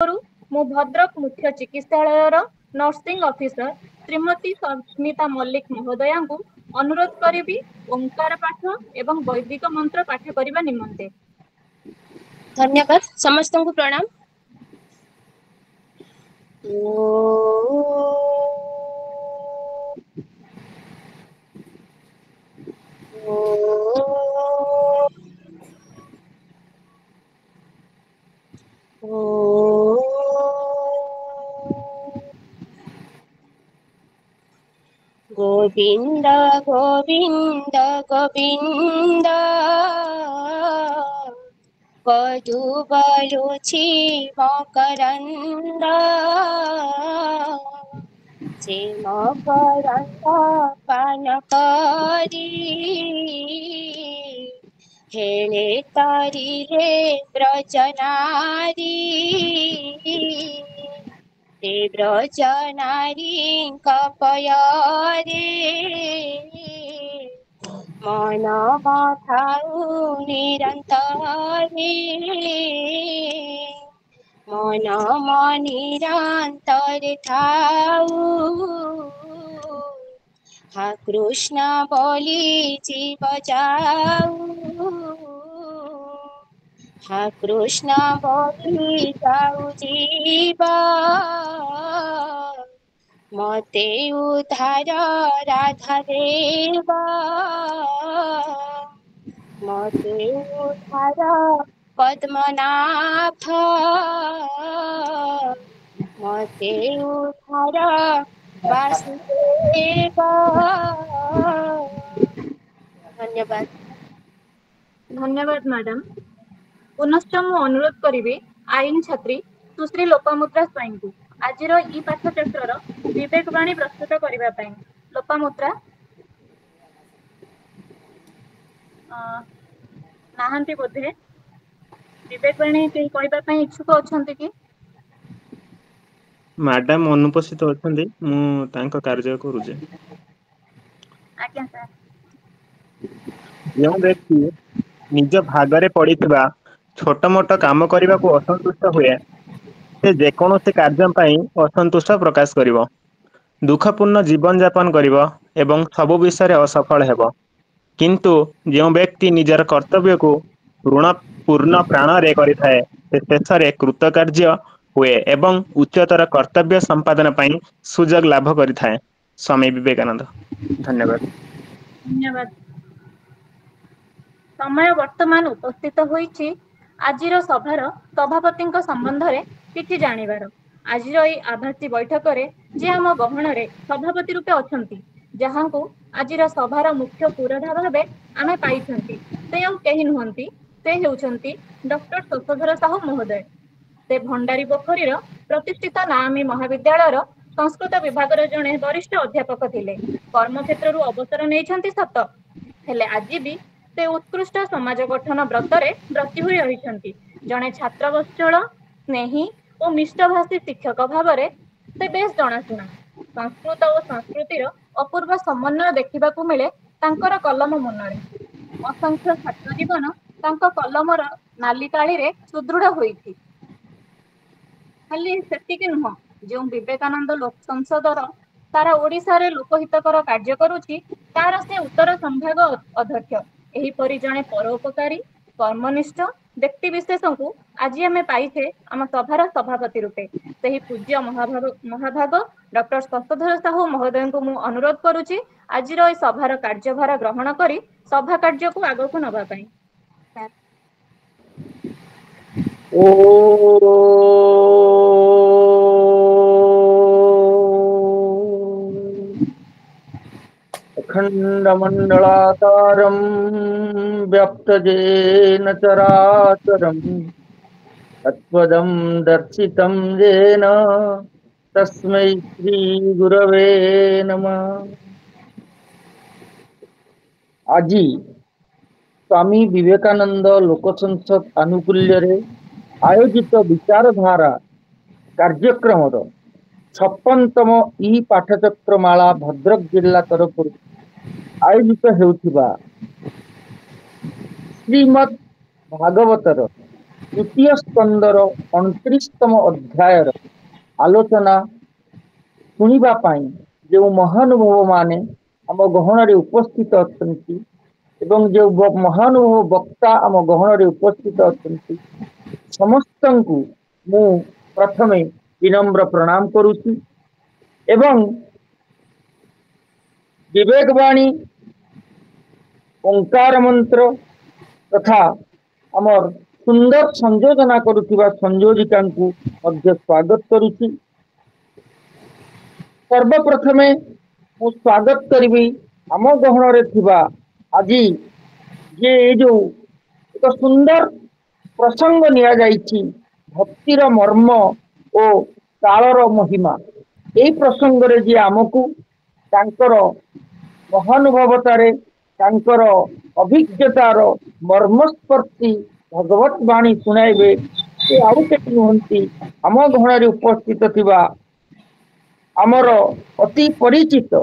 मु भद्रक मुख्य चिकित्सालयर nursing officer Shrimati Sasmita Mallik महोदया को अनुरोध करी ओंकार पाठ एवं वैदिक मंत्र पाठ करने निमंते। धन्यवाद। समस्त को प्रणाम। गोविंद गोविंद गोविंद कदु बलुछि मकरंद से मकरंद पान करी हेले तारी रे ब्रजनारी ते ब्रजनारी कपयरे मन मथाउ निरंतरे मन निरंतर थाउ हा कृष्ण बोली जीव जाऊ हा कृष्ण बोली जाऊ जीव मते उद्धार राधा देव मते उद्धार पद्मनाभ मते उद्धार वासुदेव। धन्यवाद। धन्यवाद मैडम। पुनश्च मु अनुरोध करी आईन छात्री सुश्री लोपामुद्रा स्वाई को आज ई पाठ्यचक्र विवेकवाणी प्रस्तुत करने। लोपामुद्रा नाहंती बोधे विवेकवाणी कहीं कहवाई इच्छुक अच्छा कि? मैडम अनुपस्थित अछंती मु तांको कार्य करूजे। आज्ञा सर। जो व्यक्ति निज भागरे पड़िथिबा छोट मोट काम करने को असंतुष्ट हुए से जेकोसी कार्य पाई असंतुष्ट प्रकाश करिवो, दुखपूर्ण जीवन यापन करिवो एवं सब विषय असफल हेबो। किंतु जो व्यक्ति निजर कर्तव्य को पूर्ण प्राण रे करिथाए से शेषरे कृतकार्य हुए एवं उच्चतर कर्तव्य संपादन पाई सुजोग लाभ करिथाए। स्वामी विवेकानंद। धन्यवाद। धन्यवाद। समय वर्तमान उपस्थित होईछि आजिर सभार सभापति संबंध में किछि जानिबार। आजिर एई आभासी बैठक रे जे आम गहणरे सभापति रूपे अछंती जहां को आजिर सभार मुख्य पुरोधा भाबे आमे पाइछंती से आउ केहि नुहंती से हेउछंती डॉक्टर शशधर साहू महोदय। से भंडारी पोखरीर प्रतिष्ठित नामी महाविद्यालयर संस्कृत विभागर जड़े वरिष्ठ अध्यापक थिले। कर्मक्षेत्रु अवसर नहीं सत हेले आज भी से उत्कृष्ट समाज गठन व्रतरे ब्रती हुई रही। जड़े छात्रवत्सल स्नेही और मिष्टभाषी शिक्षक भाव से बेस जनाशुना। संस्कृत और संस्कृतिर अपूर्व समन्वय देखा मिले तांकर कलम मुନରେ। असंख्य छात्र जीवन तांको कलमर नाली ताली रे सुदृढ़ होईथि। खाली सेतिक नुह जो विवेकानंद लोक संसदर सारा ओडिशा रे लोकहितकर कार्य करुछि तार से उत्तर संभाग अध्यक्ष। एहीपरि जड़े परोपकारी कर्मनिष्ठ व्यक्ति विशेष को आज आम पाइछे आम सभार सभापति रूपे सही पूज्य महाभाग डॉक्टर शशधर साहू महोदय को मु अनुरोध करुछि आज सभार कार्यभार ग्रहण करी सभा कार्य को आग को नबा पाई। अखंडमंडलाकारं व्याप्तजेन चराचरं तत्पदं दर्शितं येन तस्मै श्री गुरवे नमः। आज स्वामी विवेकानंद लोक संसद आनुकूल्य रे आयोजित विचारधारा कार्यक्रम 56तम ई पाठचक्रमाला भद्रक जिला तरफ आयोजित हेउथिबा श्रीमद् भागवतर तृतीय स्कंदर 29तम अध्यायर आलोचना शुणिबा पाई जो महानुभव माने आम गहन उपस्थित अछंती एवं जो महानुभव वक्ता आम गहन उपस्थित अछंती समस्तंकु मु प्रथमे विनम्र प्रणाम करुछि एवं विवेकवाणी ओंकार मंत्र तथा आमर सुंदर संयोजना करुथिबा संयोजिका मध्य स्वागत करुछि। सर्वप्रथमे मु स्वागत करी आम गहन थिबा आज जे जो एक सुंदर प्रसंग निया जाइछि भक्तिर मर्म ओ कालर महिमा यही प्रसंग रे जे आमको तांकर महानुभवतारे तांकर अभिज्ञतार मर्मस्पर्शी भगवत वाणी सुनाइबे से आउ केते नुहंती आम गहन उपस्थित थिबा आमर अति परिचित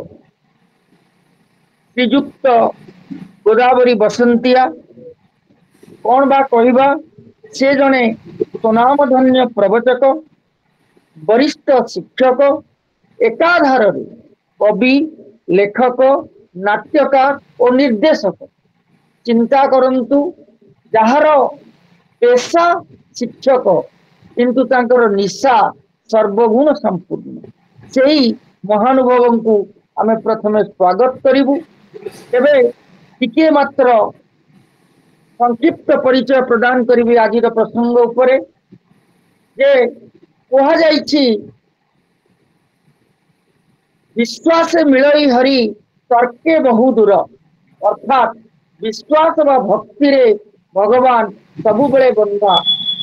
श्रीजुक्त गोदावरी बसंतिया कौन बा कहवा से जने सुनामधन्य प्रवचक वरिष्ठ शिक्षक एकाधार कवि लेखक नाट्यकार और निर्देशक चिंता करंतु जहार पेशा शिक्षक किंतु तांकर निशा सर्वगुण संपूर्ण से ही महानुभव को आम प्रथमे स्वागत करूँ। तेरे टिके मात्र संक्षिप्त परिचय प्रदान करी आज प्रसंग उपरे जे कह जाइछि विश्वास मिलई हरि तर्के बहु दूर अर्थात विश्वास व भक्ति रे भगवान सबु बेले बंधा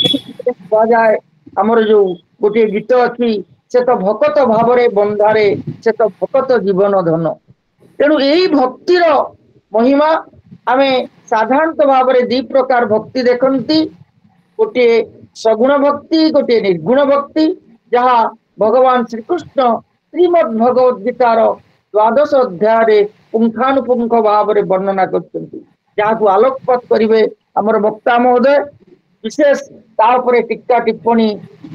कह जाए आमर जो गोटे गीत अच्छी से तो भकत भाव बंधारे से तो भकत जीवन धन तेणु यही भक्तिर महिमा आमे साधारणतः भाव में दी प्रकार भक्ति देखती गोटे सगुण भक्ति गोटे निर्गुण भक्ति जहाँ भगवान श्रीकृष्ण श्रीमद् भगवद गीतार 12 अध्याय पुंखानुपुंख भाव में वर्णना कर आलोकपात करेंगे आमर वक्ता महोदय विशेष तापर टीका टिप्पणी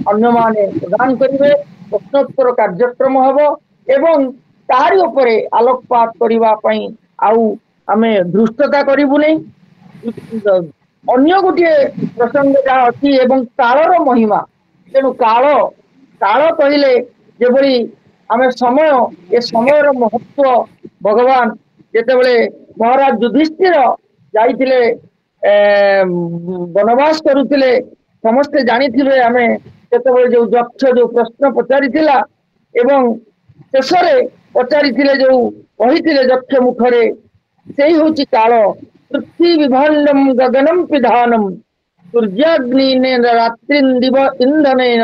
अन्य माने प्रदान करेंगे प्रश्नोत्तर कार्यक्रम हम एवं तारी उपरे आलोकपात करने आउ आमे धृष्टता करूँ नहीं अन्य गोटे प्रसंग जहाँ अच्छी एवं कालर महिमा तेणु काल काल कहले जेभली आमे समय ए समय महत्व भगवान जेतेबेले महाराज युधिष्ठिर जाइथिले वनवास करुथिले समस्ते जानिथिबे आमे जेतेबेले जो यक्ष जो प्रश्न पचारिथिला एवं शेषरे पचारिथिले जो कहिथिले यक्ष मुखरे से हूँ काल पृथ्वी विभाण्डम गगनम पिधानम सूर्याग्नि रात्रिंदिव इंधनेन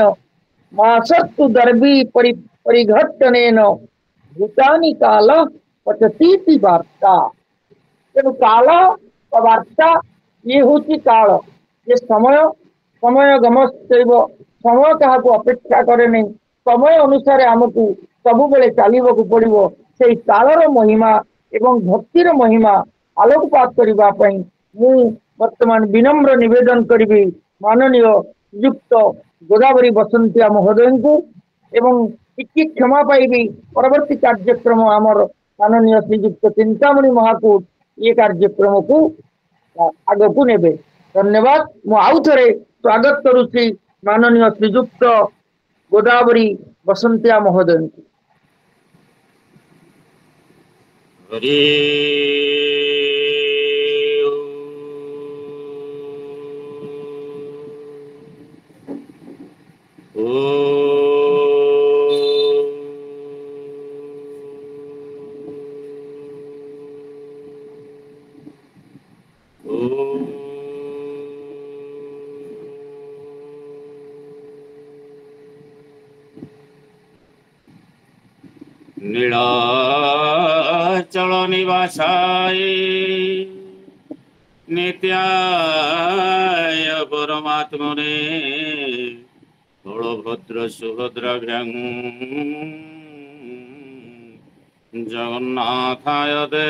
मासत्तु दर्भी परिघट्टनेन भूतानि काल पचतीति वार्ता तेणु काल वार्ता ये हूँ काल ये समय समय गमस्व समय क्या अपेक्षा करे नहीं समय अनुसार आमको सबु बेले चलवाक पड़ो से कालर महिमा एवं भक्तिर महिमा आलोकपात करने मु वर्तमान विनम्र निवेदन करी माननीय युक्त गोदावरी बसंतिया महोदय को एवं टिके क्षमा पाइबी परवर्ती कार्यक्रम आमर माननीय श्रीयुक्त चिंतामणि महाकूट ये कार्यक्रम को आग को नेबे धन्यवाद मु आउ थे स्वागत करुच्ची माननीय श्रीयुक्त गोदावरी बसंतिया महोदय को। हरि नीलाचल निवासाय नित्याय परमात्मने बलभद्र सुभद्राभ्यां जगन्नाथाय ते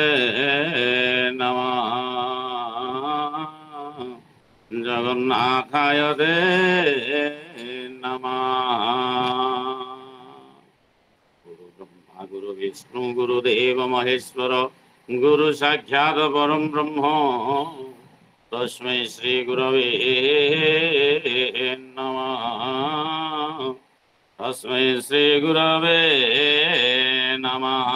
नमः जगन्नाथाय दे नमः। गुरु ब्रह्मा गुरु विष्णु गुरुदेव महेश्वर गुरु साक्षात् परम ब्रह्म तस्मै श्री गुरवे नमः। तस्मै श्री गुरवे नमः।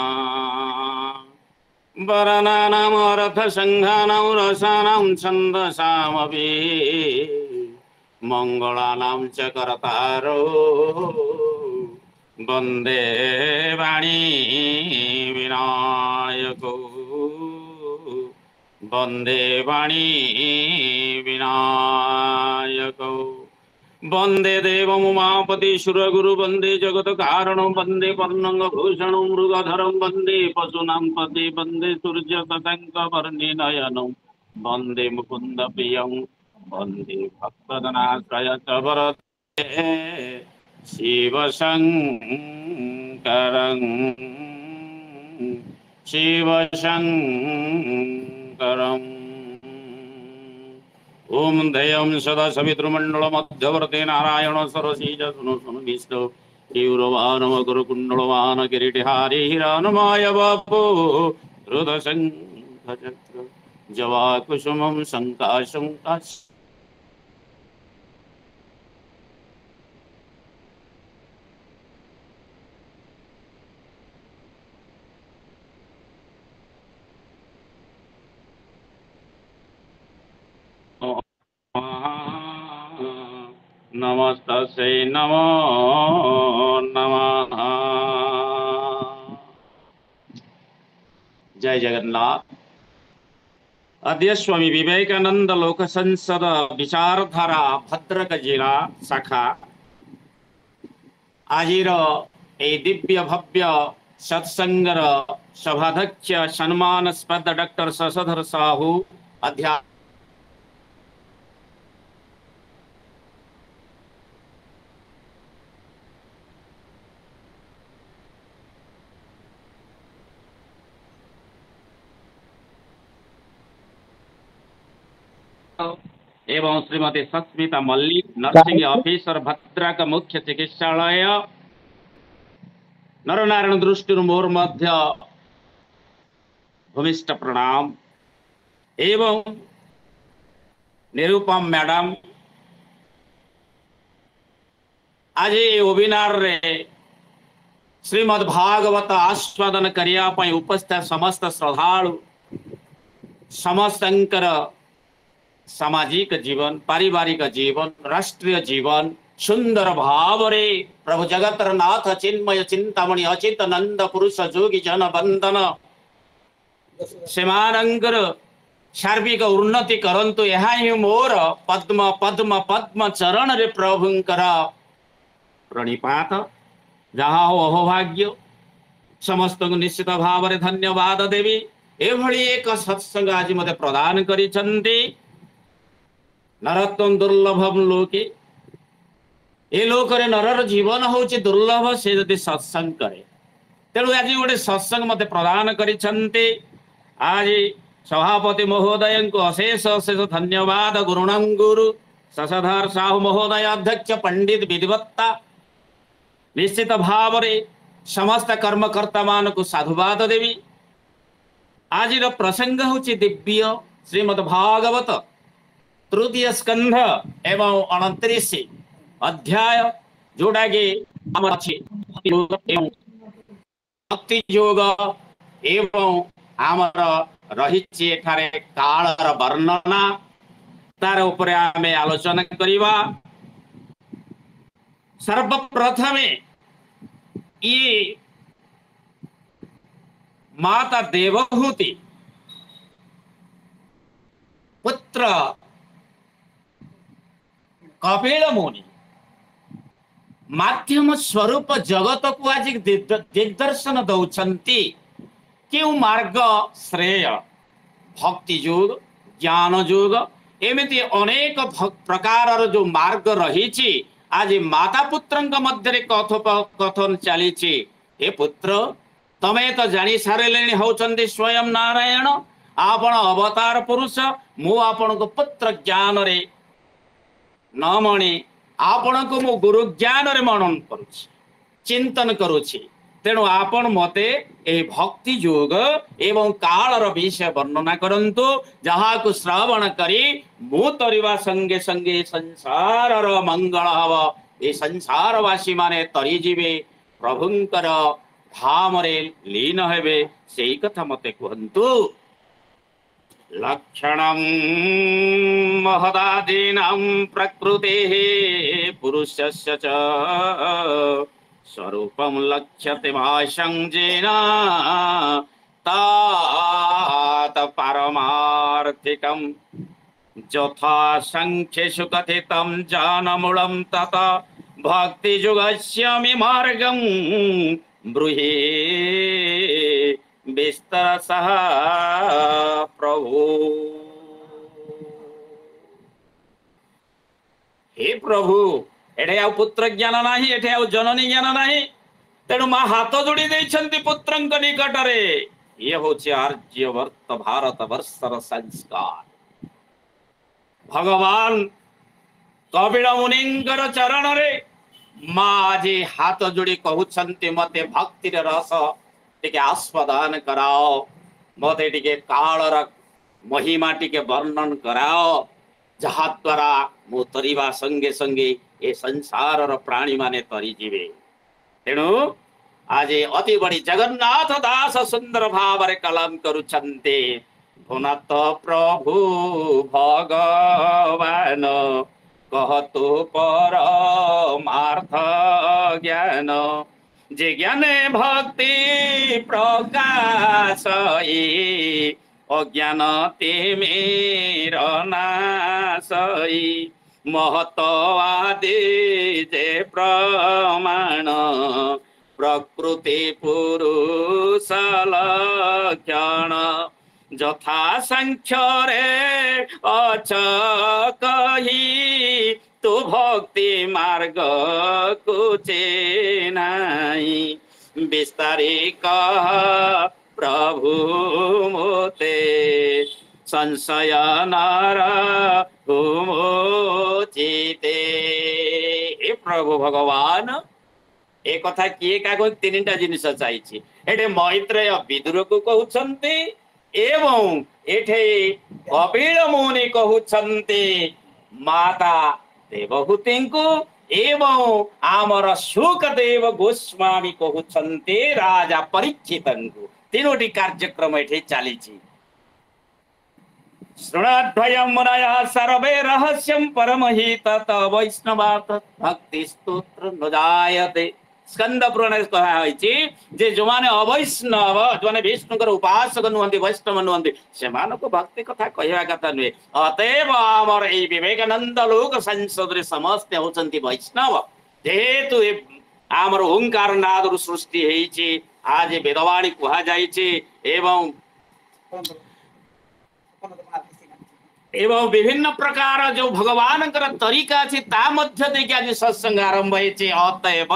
वरणानाम् अर्थसङ्घानां रसानां छन्दसामपि मङ्गलानां च कर्तारो वन्दे वाणी विनायको। वन्दे वाणी विनायको। वन्दे देवम् उमापति सुरगुरु वन्दे जगत्कारणं वन्दे पन्नगभूषणं मृगधरं वन्दे पशूनां पते वन्दे सूर्यशताङ्कवर्णिनयनं वन्दे मुकुन्दप्रियं वन्दे भक्तजनाश्रय च वरदे शिवशङ्करं शिवशङ्करम्। ओम दयम सदा सवितृमंडल मध्यवर्ती नारायण सरसीज सुनु सुनु विष्णु तीव्रवानम गुरुकुंडलवान किरीटिहारी हिरानमाय बापू हृदशंख चक्र जवा कुसुमं संकाशं काश। नमस्तस्यै नमो नमः। जय जगन्नाथ। अद्य स्वामी विवेकानंद लोक संसद विचारधारा भद्रक जिला शाखा आजिर ए दिव्य भव्य सत्संगर सभाध्यक्ष सम्मानस्पद डॉक्टर शशधर साहू अध्यापक एवं श्रीमती सस्मिता मल्लिक नर्सिंग ऑफिसर भद्रक मुख्य चिकित्सालय नरनारायण दृष्टि मोर मध्य भूमिष्ठ प्रणाम एवं निरूपम मैडम आज वेबिनार रे श्रीमद् भागवत आस्वादन करिया पई उपस्थित समस्त श्रद्धालु समस्तंकर सामाजिक जीवन पारिवारिक जीवन राष्ट्रीय जीवन सुंदर भाव रे प्रभु जगतर नाथ चिन्मय चिंतामणि अचित नंद पुरुष जोगी जन बंदन सेमानंकर शार्विक उन्नति करंतु यहाँ ही मोर पद्म पद्म पद्म चरण रे प्रभुंकर प्रणिपात जहा हो अहोभाग्य समस्त को निश्चित भाव रे धन्यवाद देवी एभली एक सत्संग आज मते प्रदान करिसंती। नरत्वं दुर्लभम लोके ए लोकरे नरर जीवन होची दुर्लभ से जदि सत्संग करे तेणु आज गोटे सत्संग मते प्रदान करिसंती। आज सभापति महोदय को अशेष अशेष धन्यवाद। गुरुणं गुरु शशधर साहू महोदय अध्यक्ष पंडित विधिवत्ता निश्चित भाव रे समस्त कर्मकर्ता मान को साधुवाद देवी। आज प्रसंग होची दिव्य श्रीमद् भागवत तृतीय स्कंध एवं 29 अध्याय जोड़ा के भक्ति योग एवं आमर रही कालर वर्णना तार उपरे आमे आलोचना करिवा। सर्वप्रथमे ये माता देवहूति पुत्र कपिल मुनि माध्यम स्वरूप जगत को आज दिग्दर्शन दौरान क्यों मार्ग श्रेय भक्ति योग ज्ञान योग एमती अनेक प्रकार जो मार्ग रही आज माता पुत्र मध्य कथोपकथन चली ए पुत्र तमे तो जानी सारे होचंदी स्वयं नारायण आपण अवतार पुरुष मु आपण को पुत्र ज्ञान रे नमणि आपण को मु गुरु ज्ञान रे मनन करुछि चिंतन करुछि तेणु आपण मते ए भक्ति योग एवं कालर विषय वर्णना करंतु जहा को श्रवण करी मु तरिवा संगे संगे संसारर मंगल हव ए संसारवासी माने तरी जीवे प्रभुंकर धाम रे लीन हेबे सेई कथा मते कहंतु लक्षणं महदादीनां प्रकृतेः पुरुषस्य च स्वरूपं लक्ष्यते भाषं येन तात पारमार्थिकं यथा संख्येषु कथितं जानमूलं तथा भक्तियुगस्य मे मार्गं ब्रूहि विस्तरसः प्रभु। हे प्रभु एठे आ पुत्र ज्ञान नाही एठे आ जननी ज्ञान नाही तेणु मां हाथ जोड़ी देइछंती पुत्रंक निकटरे ये होछि आर्यवर्त भारत वर्षर संस्कार। भगवान कपिल मुनिंकर चरण रे मां आज हाथ जोड़ी कहउछंती मते भक्ति रस टिके आस्वादन कराओ मते टिके कालर महिमा टिके वर्णन कराओ जहा द्वारा मु तरीवा संगे संगे ए संसार प्राणी माने तरी जीवे। तेणु आज अति बड़ी जगन्नाथ दास सुंदर भाव कलम करुछन्ते भुनत प्रभु भगवान कहतु परमार्थ ज्ञान जे ज्ञाने भक्ति प्रकाशई अज्ञान तिमिर नाशई महत आदि जे प्रमाण प्रकृति पुरुष लक्षण यथा संख्यरे अच कही तु भक्ति मार्ग कुचे नाई विस्तारी कह प्रभु मोते संशय नार चिते। हे प्रभु भगवान एक कथा किए का तीनटा जिनिस चाहिए एठे मैत्रेय विदुर को कहउछन्ते एवं एठे कपिल मुनि कहउछन्ते माता देवहूति को एवं आमर सुखदेव गोस्वामी कहउछन्ते राजा परीक्षित को तीनोटी कार्यक्रम एठे चली शृणाध्वयं मुनयः सर्वे रहस्यं परमहित वैष्णवात् भक्ति स्तोत्र न जायते। स्कंद पुराण कहा होइछि जे जोमाने अवैष्णव जोने विष्णुकर उपासक नुहंती वैष्णव नुहंती सेमानको भक्ति कथा कहवा कथा नुहे अतएव आमर ए विवेकानंद लोक संसद रे समस्त होचंती वैष्णव जेहेतु आमर ओंकार नाद सृष्टि हेछि आज वेदवाणी कहा जाइछि एवं विभिन्न प्रकार जो भगवान तरीका अछि ता मध्य देके आज सत्संग आरंभ हेछि अतएव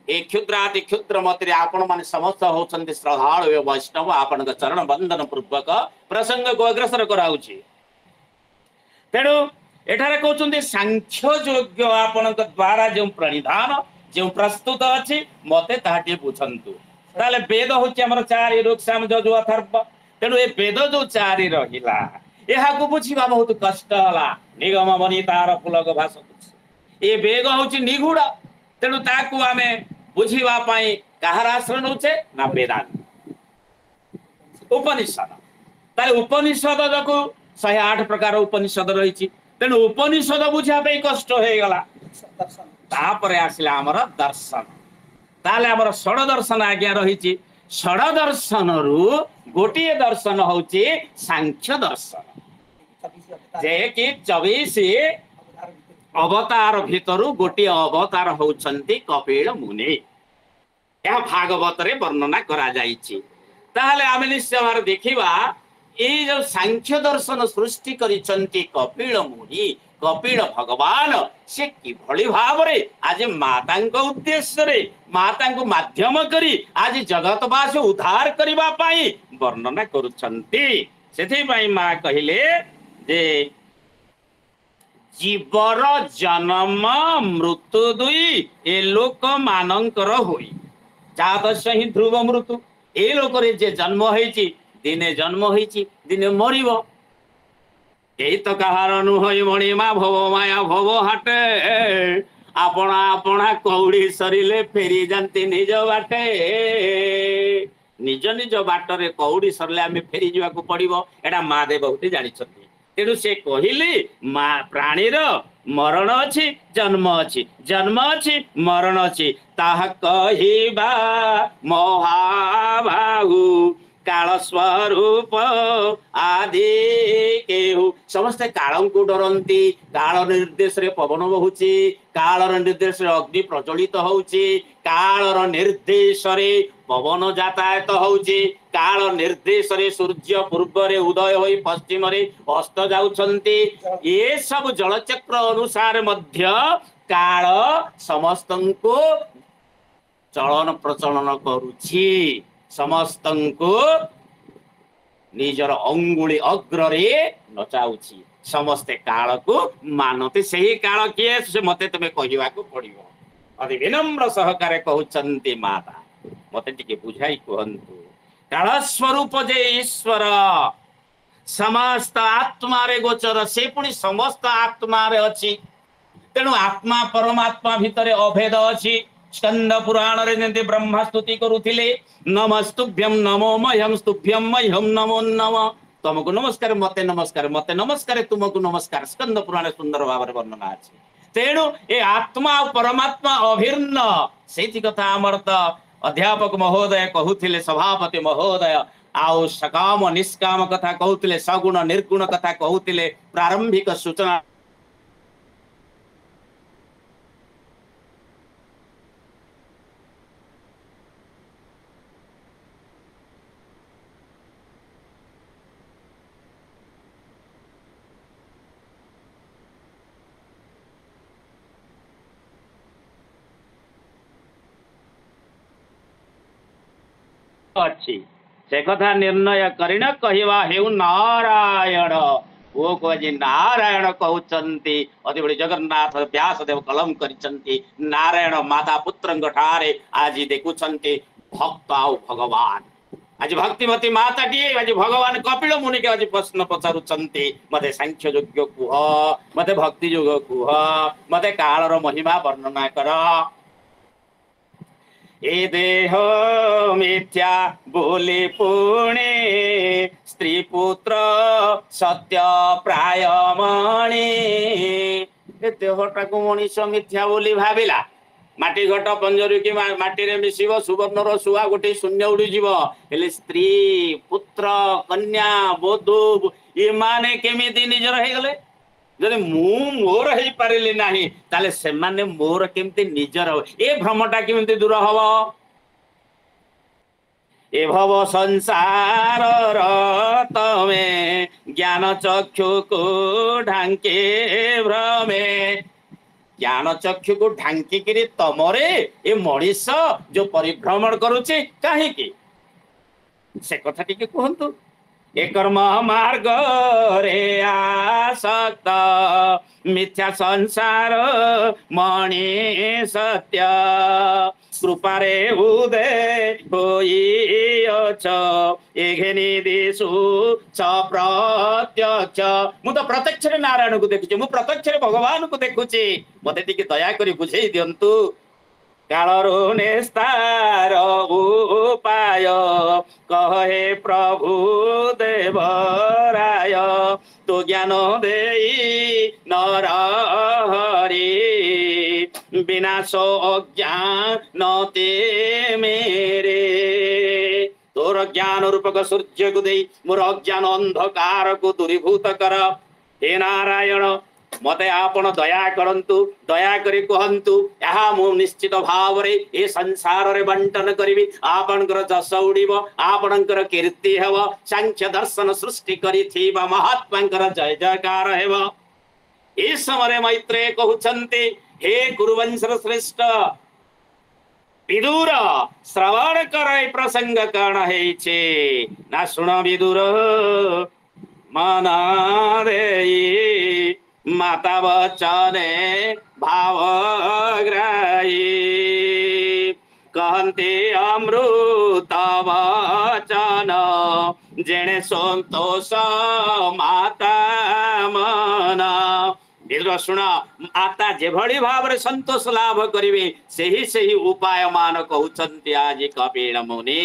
ए क्षुद्राति क्षुद्र मत आपण माने समस्त होचंती श्रद्धालु वैष्णव आपण चरण बंदन पूर्वक प्रसंग को अग्रसर कराउछि। तेणु एठारे कहउछन्ती सांख्य योग्य आपण द्वारा जो प्रणिधान जो प्रस्तुत अछि मते ताहाटी बुझंतु ताले वेद होछि हमर चारि ऋक् साम यजु अथर्व। तेणु ए वेद जो चारि रहिला एहा को बुझिबा बहुत कष्ट हला निगम बनी तार पुलक भाषा ए वेद होछि निगुड़ तेणु ताकू आमे बुझिबा पाई कहार आश्रय नउछे ना वेदांत उपनिषद ताले उपनिषद जको 108 प्रकार उपनिषद रहिछि तेणु उपनिषद बुझिया पाई कष्ट हे गला तापरे आसिला हमर दर्शन ताले हमर षड दर्शन आज्ञा रहिछि षड दर्शन रु गोटिए दर्शन होछि सांख्य दर्शन जे कि 24 अवतार भितरु गोटे अवतार होउछन्ति कपिल मुनि यह भागवत रे वर्णना करा जाइछि। ताहले आमे निश्चय भार देखिबा ए जो सांख्य दर्शन सृष्टि करिछन्ति कपिल मुनि कपिल भगवान से कि भली भाव रे आज मातांको उद्देश्य रे मातांको माध्यम करी आज जगतवासी उद्धार करिबा पाई वर्णना करूछन्ति। सेथि पाई मा कहिले जे जीवर जन्म मृत्यु दुई ए लोक मानकर होई जातस्य ही ध्रुव मृत्यु ए लोक रे जे जन्म होईची दिने जन्म होईची दिने मरिबो एई तो कहार नुहई मणिमा भव माया भव हाटे आपना आपना कौड़ी सरिले फेरी जानती निज बाटे निज निज बाटरे कौड़ी सरले आमे फेरी जावाक पड़िबो एटा महादेव बहुते जानिछथि तेणु से कहले मा प्राणीर मरण अछि जन्म अछि मरण अछि ताहा कहिबा महाबाहु काल स्वरूप आदि केहु समस्त काल को डरती काल निर्देश रे पवन बहुची काल निर्देश रे अग्नि प्रज्वलित होउची काल निर्देश रे पवन यातायात होउची काल निर्देश रे सूर्य पूर्व रे उदय होई पश्चिम रे अस्त जाउछंती ये सब जलचक्र अनुसार मध्य काल समस्तंको चलन प्रचलन करूची समस्तंको निजर अंगुली अग्रे नचाउची समस्ते काल को मानते सही काल किए से मते तमे कहिवा को पड़िबो अति विनम्र सहकारे कहउचंती माता मते टिके बुझाई कहंतु काल स्वरूप जे ईश्वर समस्त आत्मा रे गोचर से पुनी समस्त आत्मा रे अछि तेणु आत्मा परमात्मा भितरे अभेद अछि स्कंद पुराण रे जेंति ब्रह्मा स्तुति करुथिले नमस्तुभ्यं नमो मह्यं स्तुभ्यं मह्यं नमो नमः तुमको नमस्कार मते तुमको नमस्कार स्कंद पुराण सुंदर भाव वर्णना अछि तेणु ए आत्मा और परमात्मा अभिन्न सेति कथा हमर त अध्यापक महोदय कहूथिले सभापति महोदय आउ सकाम निष्काम कथा कहूथिले सगुण निर्गुण कथा कहूथिले प्रारंभिक सूचना अच्छी से कथा निर्णय करिन कहिवा हेउ नारायण वो कहे नारायण कहउचंती अति बड़ी जगन्नाथ व्यासदेव कलम करिचंती नारायण माता पुत्रंग ठारे आज देखुचंती भक्त आउ भगवान आज भक्तिमती माता टी आज भगवान कपिल मुनि के आज प्रश्न पचारुचंती मते सांख्य योग्य कुह मते भक्ति योग कुह मते कालर महिमा वर्णना कर ए देह मिथ्या बोले पुणे स्त्री पुत्र सत्य प्राय मणि ए देहटा को मनीष मिथ्या बोली भाविला माटी घट पंजरी की माटी रे मिसिबो सुवर्णर सुआ गोटे शून्य उड़ी जीव हेले स्त्री पुत्र कन्या बधू ये माने केमिति निजर हे गले जदि मु मोर हे पारिली नाही ताले से माने मोर केमति निजर हो ए भ्रमटा केमति दूर हबो ए भव संसार तमे ज्ञान चक्षु को ढांके भ्रमे ज्ञान चक्षु को ढांकी किरी तमरे ए मनीष जो परिभ्रमण करूचे काहे की से कथा टिके कहंतु ए कर्म मार्ग रे आसक्त मिथ्या संसार मणि सत्य कृपारे उदय होई अछ एघेनी दिसु च प्रत्यक्ष मु तो प्रत्यक्ष रे नारायण को देखुची मु प्रत्यक्ष रे भगवान को देखुची मते टिके दया करी बुझेई दियंतु कालरो नेस्तार उपाय कहे प्रभु देवराय तो ज्ञान देई नर हरि विनाश अज्ञान ते मेरे तोर ज्ञान रूपक सूर्य को देई मोर अज्ञान अंधकार को दूरीभूत कर हे नारायण मते आपण दया करंतु दया करी कहंतु यहा मु निश्चित भाव रे ए संसार रे बंटन करिवि आपनकर जस उडिबो आपनकर कीर्ति हेबो सांख्य दर्शन सृष्टि करी थीबा महात्मांकर जय जयकार हेबो ए समरे मैत्रेय कहउछंती हे गुरुवंशर श्रेष्ठ विदुर श्रवण करे प्रसंग कण हेछे ना सुन विदुर मना देई माता वचने भावग्राही कहते अमृत वचन जेणे संतोष माता मन बिल्कुल शुण माता जेभली भाव संतोष लाभ करिवे सही उपाय मान कहउछन्ति आज कपिल मुनि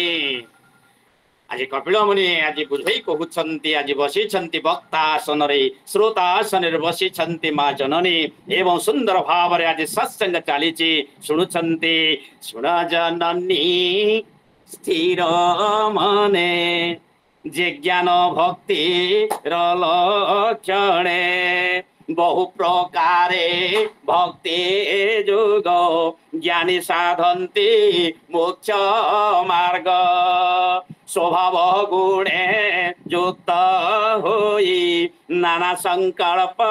आज कपिल मुनि आज बुझै कहउछन्ति आज बसिछन्ति वक्तासन रे श्रोतासन रे बसिछन्ति मा जननी एवं सुंदर भाव रे आज सत्संग चालिछि सुनुछन्ति सुन जननी स्थिर मने जे ज्ञान भक्ति र लक्षणे बहु प्रकारे भक्ति जोग ज्ञानी साधन्ति मोक्ष मार्ग स्वभाव गुणे युक्त होई नाना संकल्प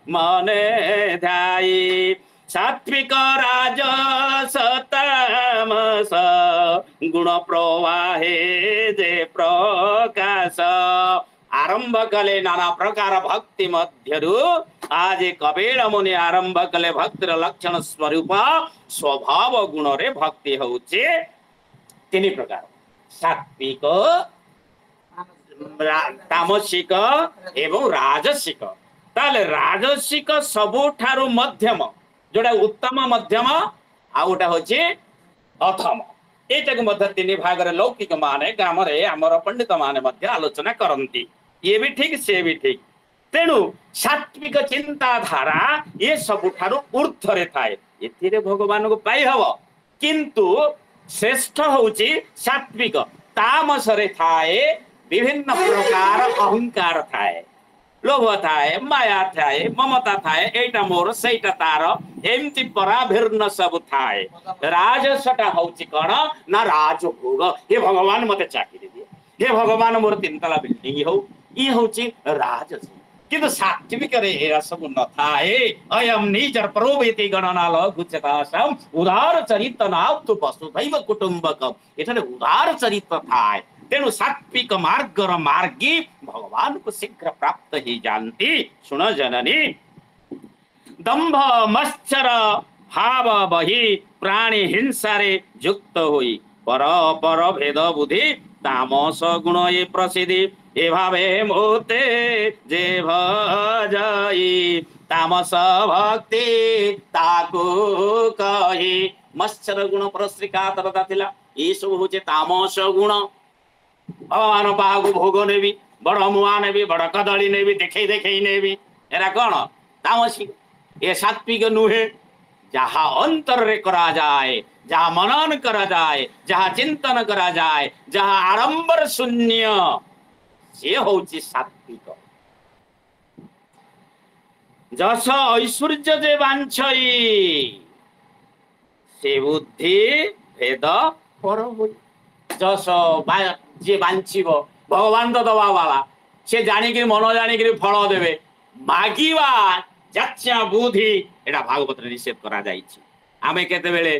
मने ध्याई सात्विक राजस तामस गुण प्रवाहे जे प्रकाश आरंभ कले नाना प्रकार भक्ति मध्यरु आज कपिल मुनि आरंभ कले भक्तिर लक्षण स्वरूप स्वभाव गुण रे भक्ति होउचे तीन प्रकार सात्विक तामसिक एवं राजसिक ताले राजसिक सबुठारु मध्यम जोटा उत्तम मध्यम आ गोटा होचे अथम एटा को मध्य तीन भाग रे लौकिक माने ग्राम रे हमर पंडित माने मध्य आलोचना करंती ये भी ठीक से भी ठीक तेणु सात्विक चिंताधारा ये सबुठारु ऊर्ध्वरे थाए एथिरे भगवान को पाई हबो किंतु श्रेष्ठ होउची सात्विक तामस रे थाए विभिन्न प्रकार अहंकार थाए लोभ थाए माया थाए ममता थाए एटा मोर सेटा तार एमती पराभिन्न सब थाए राजसटा होउची कोन ना राजभोग हे भगवान मते चाकरी दिए हे भगवान मोर तीनतला बिल्डिंग हो ई होउची राजस किंतु सात्विक रे एरा सब न थाए अयम निजर प्रभृति गणना लघुचतासम उदार चरित्र नाउ वसुधैव कुटुंबक एठाने उदार चरित्र थाए तेणु सात्विक मार्ग मार्गी भगवान को शीघ्र प्राप्त ही जानती सुन जननी दंभ मत्सर भाव बही प्राणी हिंसा रे युक्त होई पर पर भेद बुद्धि तामस गुण ये प्रसिद्धि ए भावे मोते जे भजई तामस भक्ति ताकू कही मत्सर गुण पर श्रीकातरता थिला ये सब होचे तामस गुण भगवान बाहु भोग नेबी बड़ मुआ नेबी बड़ कदली नेबी देखे देखे नेबी एरा कौन तामसिक ये सात्विक नुहे जहाँ अंतर रे करा जाए जहाँ मनन करा जाए जहाँ चिंतन करा जाए जहाँ आडंबर शून्य से होची सात्विक जस ऐश्वर्य जे बांछई से बुद्धि भेद पर होई जस जे बांछिब भगवान तो दवा वाला से जानिक मन जानिक फल देवे मागिवा जाच्या बुद्धि एटा भागवत निषेध करा जाइछि आमे केते बेले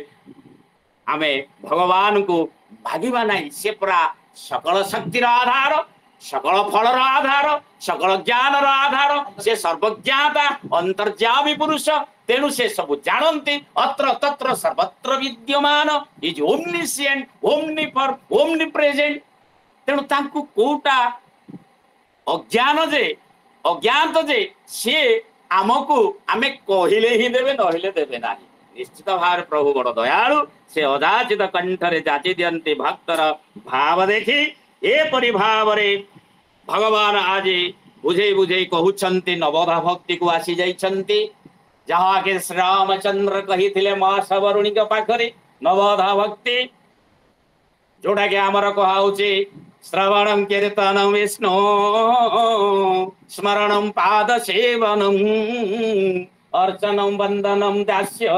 आमे भगवान को भागिबा नहीं से पूरा सकल शक्तिर आधार सकल फलर आधार सकल ज्ञानर आधार से सर्वज्ञाता अंतर्यामी पुरुष तेणु से सब जानते अत्र तत्र सर्वत्र विद्यमान इज ओमनिशिएंट ओमनिपर ओमनिप्रेजेंट तेणु तांकु कोटा अज्ञान जे अज्ञात जे से आमको आमे कहिले ही देबे नहिले देबे नाही निश्चित भाव प्रभु बड़ दयालु से अजाचित कंठरे जाचि दियंती भक्तर भाव देखी ए परि भाव रे भगवान आज बुझे बुझे कहउछंती नवधा भक्ति को आसी जाइछंती जहाँ के श्री रामचंद्र कही थिले मां सबरुणी के पाखरे नवधा भक्ति जोड़ा के आमर कहाउची श्रवणं कीर्तनं विष्णु स्मरणं पाद सेवनं अर्चनं वंदनं दास्य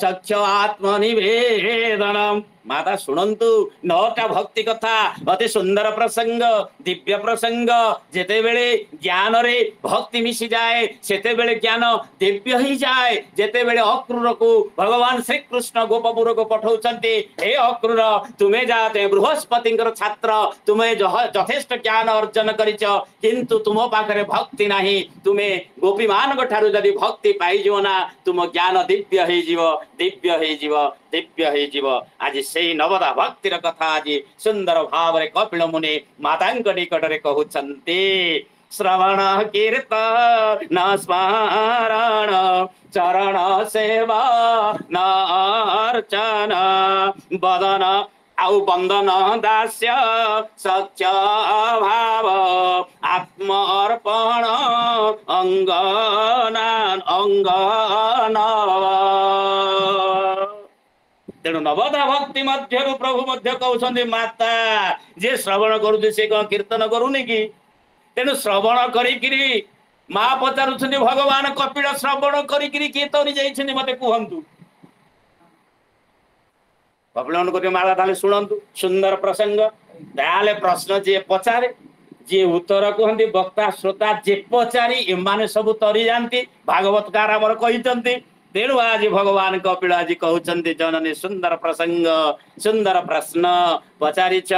सख्य आत्मनिवेदनम। माता शुणंतु 9टा भक्ति कथा अति सुंदर प्रसंग दिव्य प्रसंग जेते बेले ज्ञान रे भक्ति मिसी जाए सेते बेले ज्ञान दिव्य ही जाए। जेते बेले अक्रूर को भगवान श्री कृष्ण गोपपुर को पठाउछन्ते हे अक्रूर तुमे जाते बृहस्पति छात्र तुमे यथेष्ट ज्ञान अर्जन करिछ किंतु तुम पाखरे भक्ति नाही तुमे गोपी मान ठारू जदि भक्ति पाई जिवो ना तुम ज्ञान दिव्य हे जीव दिव्य हे जीव दिव्य हे जीव। आज से नवदा भक्तिर कथा आज सुंदर भाव रे कपिल मुनि मातांक निकट रे कहउछन्ते श्रवण कीर्तन स्मरण चरण सेवा अर्चन बदन आउ बंदन दास्य सच्च भाव आत्मर्पण अंगन तेणु नवदा भक्ति मध्य प्रभु मध्य कहते माता जे श्रवण करुचे से कौन कीर्तन करूनी कि तेणु श्रवण करी माँ पचारुंट भगवान कपिल श्रवण करी किए तरी जाइछन्ति मते कहंतु कपिल को माता ताले शुणंतु सुंदर प्रसंग ताले प्रश्न जे पचारे जे उत्तर कहते वक्ता श्रोता जे पचारी एमाने सब तरी जानती भागवतकार आमर कहितंती। तेणु आज भगवान कपिल आज कहते जननी सुंदर प्रसंग सुंदर प्रश्न पचारिछ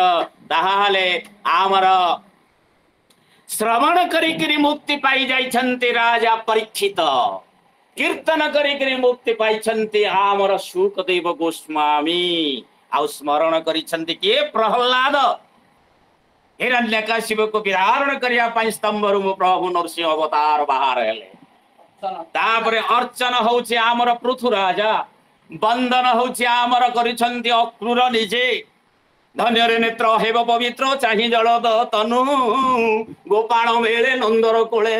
ताहाले आमर श्रवण करी मुक्ति पाई जाइछन्ति राजा परीक्षित कीर्तन करी मुक्ति पाइछन्ति आमर शुकदेव गोस्वामी आउ स्मरण करिछन्ति के प्रहलाद हिरण्यकशिपु को विदारण करिया पई स्तंभरु प्रभु नरसिंह अवतार बाहर हेले तापरे अर्चन होछि आमर पृथु राजा बंदन होछि आमर करिछन्ति अक्रूर निजे धन्य रे नेत्र हेब पवित्र चाहि जलद तनु गोपाल मेले नंदर कोले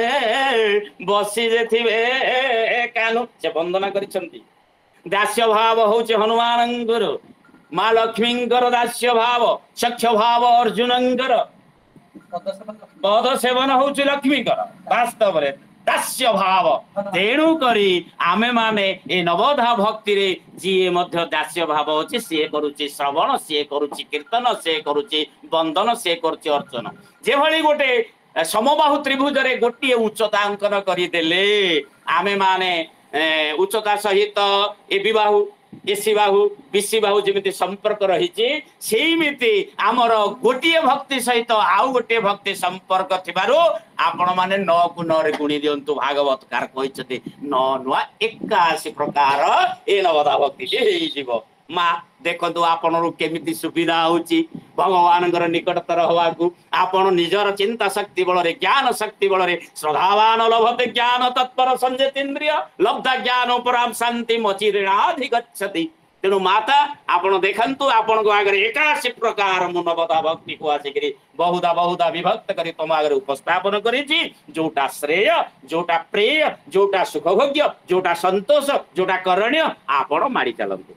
बसी जे थिबे कानु से वंदना करिछन्ति। दास्य भाव होछि हनुमानंकर माँ लक्ष्मींकर दास्य भाव सख्य भाव अर्जुनंकर पद सेवन होछि लक्ष्मीकर वास्तव रे दास्य भाव। तेणु करी आमे माने ए नवधा भक्ति रे जी मध्य दास्य भाव होछि से करूछि श्रवण से करूछि कीर्तन से करूछि वंदन से करूछि अर्चन जे भली गोटे समबाहु त्रिभुज रे गोटिए उच्चता अंकन करि देले आमे माने उच्चता सहित ए विबाहु एसी बाहु विशी बाहु जमिति संपर्क रही सेमिति आमर गोटे भक्ति सहित आउ गोटे भक्ति संपर्क थिबारो आपण माने 9 को 9 रे गुणी दियंतु भागवतकार कहिसते 9 नुआ 81 प्रकार ए नवदा भक्ति हेई जीव। माँ देखो आपन केमिति सुविधा होची भगवान निकटतर हवाकू आपण निजर चिंता शक्ति बल रे ज्ञान शक्ति बल रे श्रद्धावान लभते ज्ञान तत्पर संजतेन्द्रिय लब्धा ज्ञान पराम शांति मचिरेणाधिगच्छति। तेणु माता आपण देखंतु आपण को आगे 81 प्रकार नवदा भक्ति को आसिक बहुधा विभक्त करी तुम आगे उपस्थापन करी जोटा श्रेय जोटा प्रेय जोटा सुखभोग्य जोटा संतोष जोटा करणीय आपण माड़ी चलतु।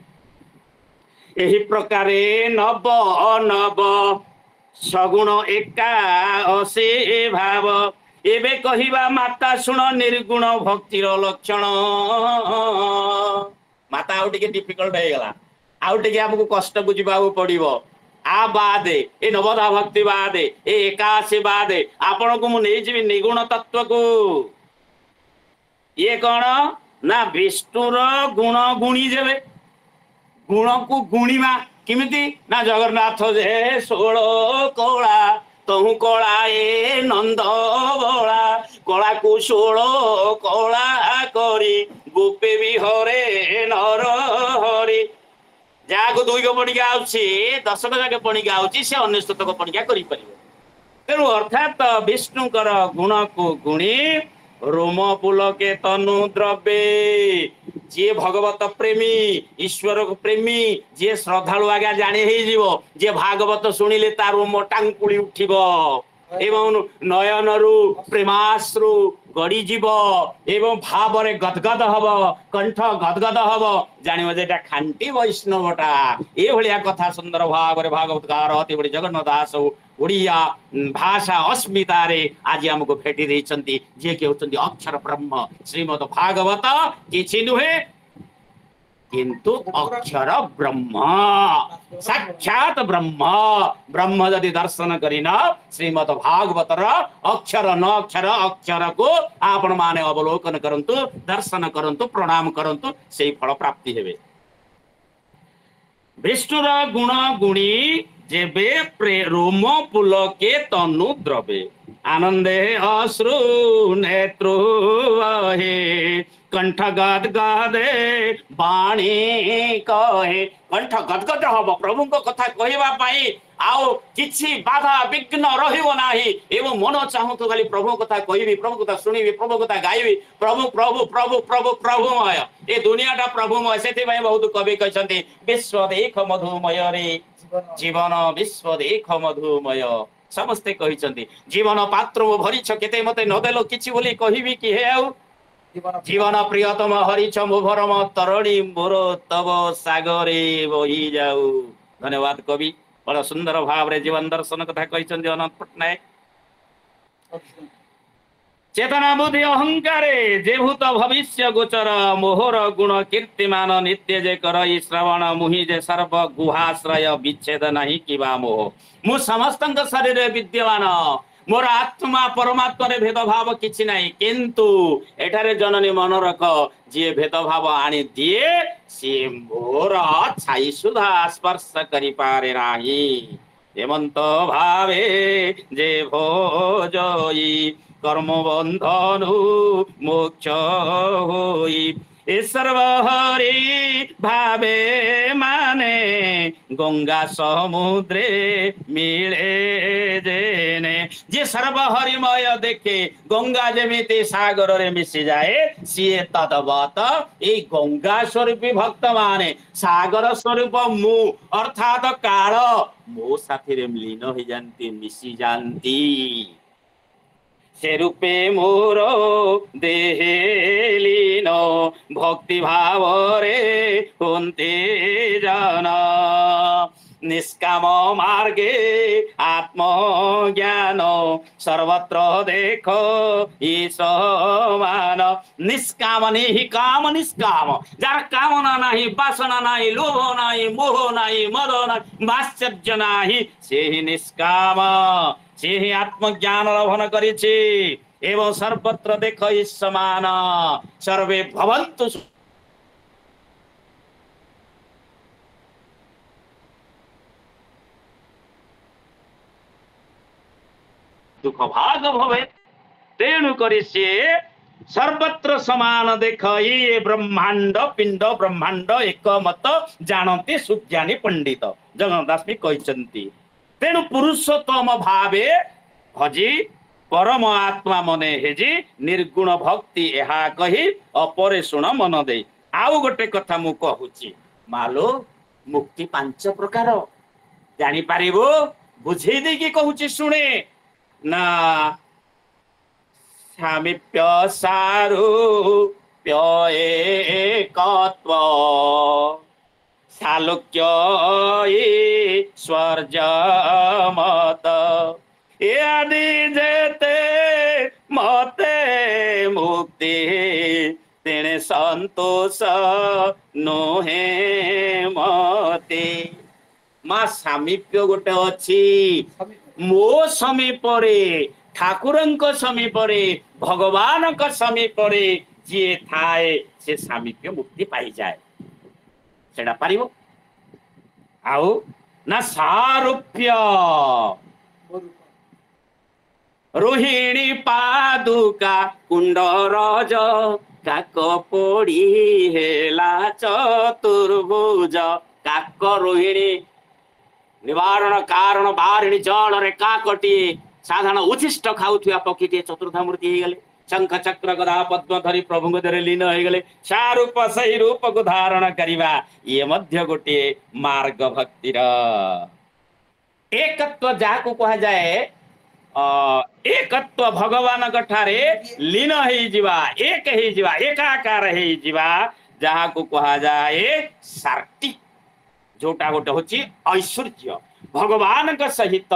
एही प्रकारे नव नव सगुण 81 भाव एबे कहिबा माता सुन निर्गुण भक्तिर लक्षण। माता आउ टिके डिफिकल्ट हे गला आउ टिके हमको कष्ट बुझिबाउ पड़िबो आ बादे ए नवदा भक्ति बादे ए 81 बादे आपण को मु नै जिवि निगुण तत्व को ये कोन ना विष्णुर गुण गुणी जेबे गुण को गुणिमा किमिति ना जगन्नाथ जे 16 कला तहु कला ए नंद बला कला को 16 कला करी गोपे भी हरे नर हरि जाको 2 को पणिका आउछि 10 को जाके पणिका आउछि से 19 को पणिका करि परिबो। तेणु अर्थात विष्णुकर गुण को गुणी रोम पुलके तनु द्रव्ये जे भगवत प्रेमी ईश्वर प्रेमी जे श्रद्धालु आज्ञा जाने ही जीवो जे भागवत सुनिले तार रोम टांकुली उठिबो एवं नयनरु प्रेमाश्रु गड़ी जीव एवं भाव रे गदगद हब कंठ गदगद हब जानिबो जेटा खांटी वैष्णवटा ए भलिया कथा सुंदर भाव रे भागवतकार अति बड़ी जगन्नाथ दास ओडिया भाषा अस्मिता रे आज हमको भेटी देइछन्ती जे के होचन्ती अक्षर ब्रह्म श्रीमद् भागवत किछि नुहे किंतु अक्षर ब्रह्म साक्षात ब्रह्म ब्रह्म जदि दर्शन करिन श्रीमद भागवतर अक्षर न अक्षर अक्षर को आपण माने अवलोकन करंतु दर्शन करंतु प्रणाम करंतु सेही फल प्राप्ति हेबे। विष्णुर गुण गुणी जेबे रोम पुलके तनु द्रवे आनंदे अश्रु नेत्रु वहे कंठ गदगदे बाणी कहे कंठ गदगद हम प्रभु कथा कहवा आओ किछि बाधा विघ्न रहिबो नाही एवं मन चाहूँ खाली प्रभु कथा कहबी प्रभु कथा शुणिबी प्रभु कथा गाइबी प्रभु प्रभु प्रभु प्रभु प्रभुमय ए दुनियाटा प्रभुमय से बहुत कवि कहते विश्व देख मधुमय रे जीवन विश्व देख मधुमय समस्ते कहते जीवन पात्र भरीछ केते मते नदेलो किछि बोली कहबी कि हे आउ जीवन प्रियतम हरिछ मोभरम तरणी मोर तब सागरे बही जाऊ। धन्यवाद कवि बड़ा सुंदर भाव रे जीवन दर्शन कथा कहते अनंत पट्टनायक। चेतना बुद्धि अहंकारे जेभूत भविष्य गोचर मोहर गुण कीर्तिमान नित्य जे करई श्रवण मुहि जे सर्व गुहाश्रय विच्छेद नहीं किबा मोह मु समस्तंक शरीर विद्यमान मोर आत्मा परमात्मा रे भेदभाव किछि नाही किंतु एठारे जननी मन रख जे भेदभाव आनी दिए सी मोर छाई सुधा स्पर्श करि पारे नाही हेमंत भावे जे भोजई कर्म बंधनु मोक्ष होई ए सर्वहरि भावे माने गंगा समुद्रे मिले जेने जे सर्वहरिमय देखे गंगा जेमिति सागर रे मिसी जाए सीए तदवत ए गंगा स्वरूपी भक्त माने सागर स्वरूप मु अर्थात काल मो साथी रे लीन हो जानती मिसी जानती से रूपे मोर देहे लीन भक्ति भाव रे होन्ते जाना निष्काम मार्गे आत्मज्ञान सर्वत्र देख ईसमान निष्काम नहीं काम निष्काम जार कामना नहीं वासना नहीं लोभ नहीं मोह नहीं मद नहीं मात्सर्य नहीं से ही निष्काम से ही आत्मज्ञान लभन करिछि एवं सर्वत्र देख ईसमान सर्वे भवन्तु दुख भाग भवे तेणु करी से सर्वत्र समान देख ये ब्रह्मांड पिंड ब्रह्मांड एक मत जानते सुज्ञानी पंडित जगन्नाथ दास भी कहते तेणु पुरुषोत्तम भावे भजी परम आत्मा मने हेजी निर्गुण भक्ति यहा कही अपरे शुण मन दे आउ गोटे कथा मु कहूची मालो मुक्ति पांच प्रकार जानी पारिबो बुझेई दे कि कहूची शुणे ना सामीप्य सारूप्य एकत्व सालोक्य ईश्वर्य मत ए आदि जेते मते मुक्ति तेणे संतोष नोहे मते मा सामीप्य गोटे अछि मो समीप ठाकुर समीप भगवान समीप जी थाए से सामीप्य मुक्ति पाई जाए सेटा पारिबो आउ ना सारूप्य रोहिणी पादुका कुंडरज काक पोड़ी हेला चतुर्भुज काक रोहिणी निवारण कारण बारिणी जल रे काकटिए साधारण उच्छिष्ट खाऊथिया पक्षीटे चतुर्था मूर्ति हे गले शंख चक्र गदा पद्म धरी प्रभु धरे लीन हो गले सारूप सही रूप को धारण करिवा ये मध्य गोटे मार्ग भक्तिर एकत्व जाको कहा जाए एकत्व भगवान गठारे लीन हे जीवा एक हे जीवा एकाकार हे जीवा जहा को कहा जाए सार्टी जोटा गोटे होची ऐश्वर्य भगवान का सहित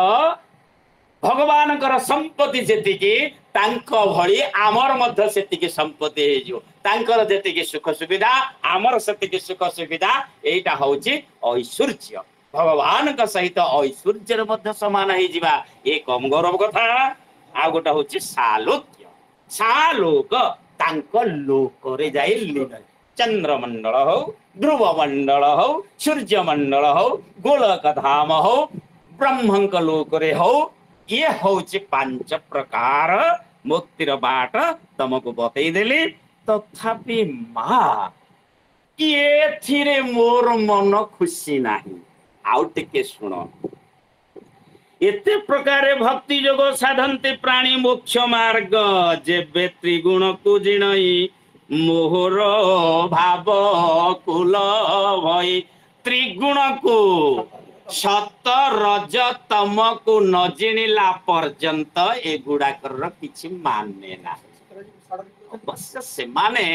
भगवानकर संपत्ति जेतिकी तांको भଳି आमर मध्य सेतिकी संपत्ति हे जो तांकर जेतिकी सुख सुविधा आमर सेतिकी सुख सुविधा एटा होची ऐश्वर्य भगवान का सहित ऐश्वर्य मध्य समान हे जिबा ए कम गौरव कथा आ गोटा होची सालोक्य सालोक तांको लोकरे जाई लीन चंद्रमंडल हो ध्रुव मंडल हो सूर्य मंडल हो गोलक धाम हो ब्रह्मंक लोकरे हो ये होची पांच प्रकार मुक्तिर बाट तुमको बतई देली तथापि मां ये थिरे मोर मन खुशी नाही आउ टिके सुन एते प्रकारे भक्ति जोग साधन्ते प्राणी मोक्ष मार्ग जेबे त्रिगुण को जिणई मोहर भाव कुल भई त्रिगुण को सत रज तम को न जिणिला पर्यंत एगुड़ाकर किछि माने ना अवश्य से माने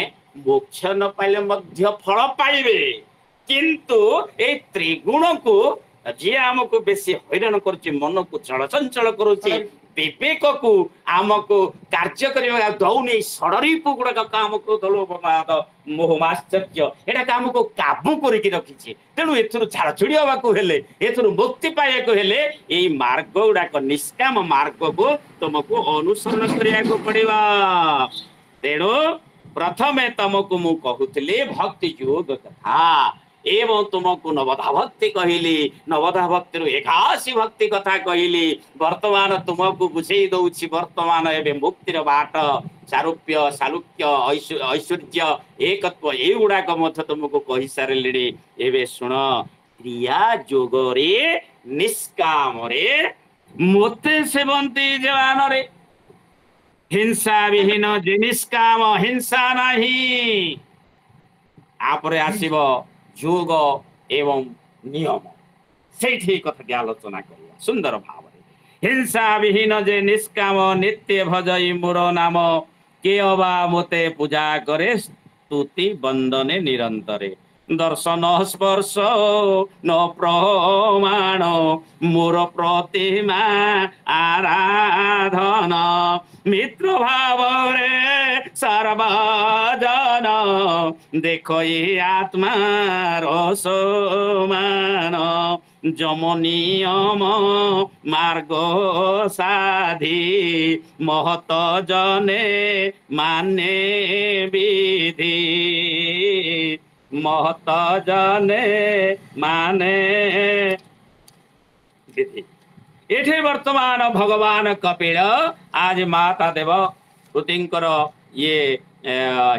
मोक्ष न पाइले मध्य फल पाइबे किंतु ए त्रिगुण को जी आमको बेसी हैरान करुच्ची मन को चलचंचल करुच्ची विवेक को आमको कार्य करने दौनी षडरीप गुड़ाक आमको दलोपमाद मोहमाश्चर्य एटा आमको काबू करके रखी तेणु एथुरु छाड़छुड़ी हवा एथुरु मुक्ति पाइबा हेले एई मार्ग गुड़ाक निष्काम मार्ग को तुमको अनुसरण करने पड़ेगा तेणु प्रथमे तुमको मु कहूली भक्ति योग कथा एवं तुमको नवधा भक्ति कहली नवधा भक्ति 81 भक्ति कथा कहली वर्तमान तुमको बुझे दउछि वर्तमान एबे मुक्तिर बाट सारूप्य सालुक्य ऐश्वर्य एकत्व ए गुड़ाक मध्य तुमको कहि सारलिडी एबे सुन क्रिया जोग रे निष्काम रे मोते सेवंती जवान रे हिंसा विहीन जे निष्काम हिंसा नाही आपरे आसीबो योग एवं नियम से कथा आलोचना करिया सुंदर भाव हिंसा विहीन जे निष्काम नित्य भजई मोर नाम के अबा मोते पूजा करे स्तुति वंदने निरंतरे दर्शन स्पर्श न प्रमाण मोर प्रतिमा आराधन मित्र भाव रे सर्वजन देखो ये आत्मा रसमान जम नियम मार्ग साधी महत जने माने विधि महत जने माने विधि एठे वर्तमान भगवान कपिल आज माता देव पुतिंकर ये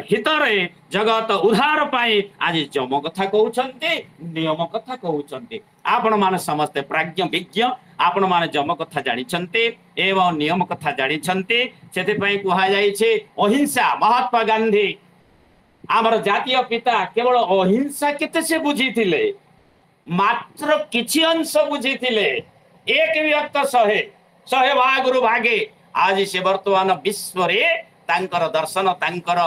हितरे जगत उद्धार पाई आज जम कथा कहउछन्ते नियम कथा कहउछन्ते आपण मान समस्त प्राज्ञ विज्ञ आपण मान जम कथा जानिछन्ते एवं नियम कथा जानिछन्ते सेते पई कुहा जाई छे अहिंसा महात्मा गांधी आमर जातीय पिता केवल अहिंसा केते से बुझी थिले मात्र किछि अंश बुझी थिले एक व्यक्त 100 भागरु भागे आज से वर्तमान विश्व रे तांकर दर्शन तांकर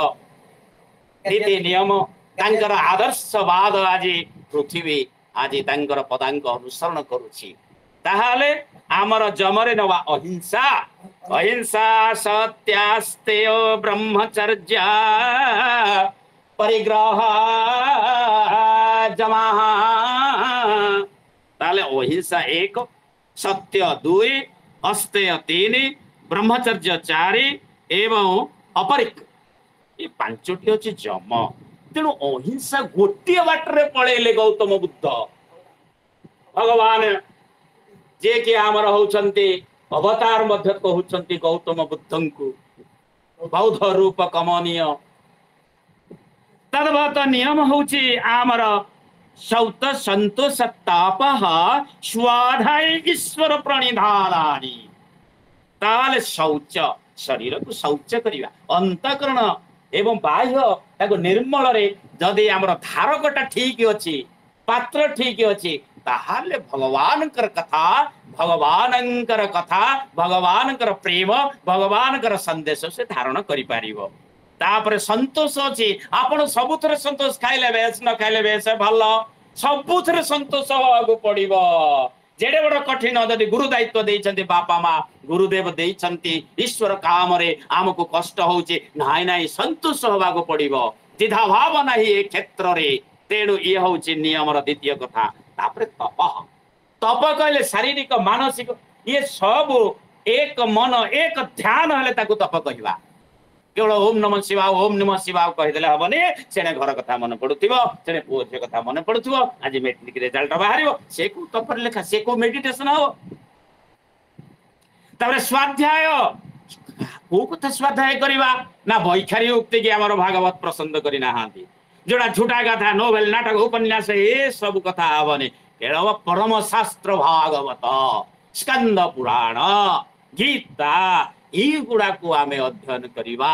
नीति नियम तांकर आदर्शवाद आज पृथ्वी आज तांकर पदांक अनुसरण करुछि ताहाले आमर जमरे नवा अहिंसा अहिंसा सत्यास्तेय ब्रह्मचर्य परिग्रह जमा ताले अहिंसा 1 सत्य 2 अस्तेय 3 ब्रह्मचर्य 4 एवं अपरिक ये 5टी अछि जम तेणु अहिंसा गोटे बाटरे पळेले गौतम बुद्ध भगवान जे कि आमर होउछन्ति अवतार मध्य कहउछन्ति गौतम बुद्धंकु बौद्ध रूप कमनीय तदवत नियम होउछि आमर सौत संतोष तापः स्वाधाय ईश्वर प्रणिधानानि ताले शौच शरीर को शौच करिवा अंतःकरण एवं बाह्य ताको निर्मल रे जदि आमर धारकटा ठीक अछि पात्र ठीक अछि ताहाले भगवानकर कथा भगवानकर प्रेम भगवानकर संदेश से धारण करि पारिबो तापर संतोष अछि आपण सबुथरे संतोष खाइले बेस न खाइले बेस भल सबुथरे संतोष होगु पड़िबो जेडे बड़ कठिन जदि गुरु दायित्व देइछन्ति बापा मा गुरुदेव देइछन्ति ईश्वर काम रे आमको कष्ट होउछि नाइ नाइ संतोष होबाको पड़िबो द्विधा भाव नाही ए क्षेत्र रे तेणु ये होउछि नियम र द्वितीय कथा तापर तप तप कहले शारीरिक मानसिक ये सब एक मन एक ध्यान हले ताकू तप कहिबा केवल ओम नमः शिवाय कहिदेले हबनी सेने घर कथा मन पडुथिबो सेने पुओ झियो कथा मन पडुथिबो आज मैट्रिक रिजल्ट बाहरिबो से को तपर लेखा से को मेडिटेशन हो तारे स्वाध्याय को कथा स्वाध्याय करिबा ना वैखारी उक्ति के हमर भागवत प्रसन्न करि ना हांती जोड़ा झूठा कथा नोवेल नाटक उपन्यास ए सब कथा हबनी केवल परम शास्त्र भागवत स्कंद पुराण गीता ई गुड़ा को आमे अध्ययन करिबा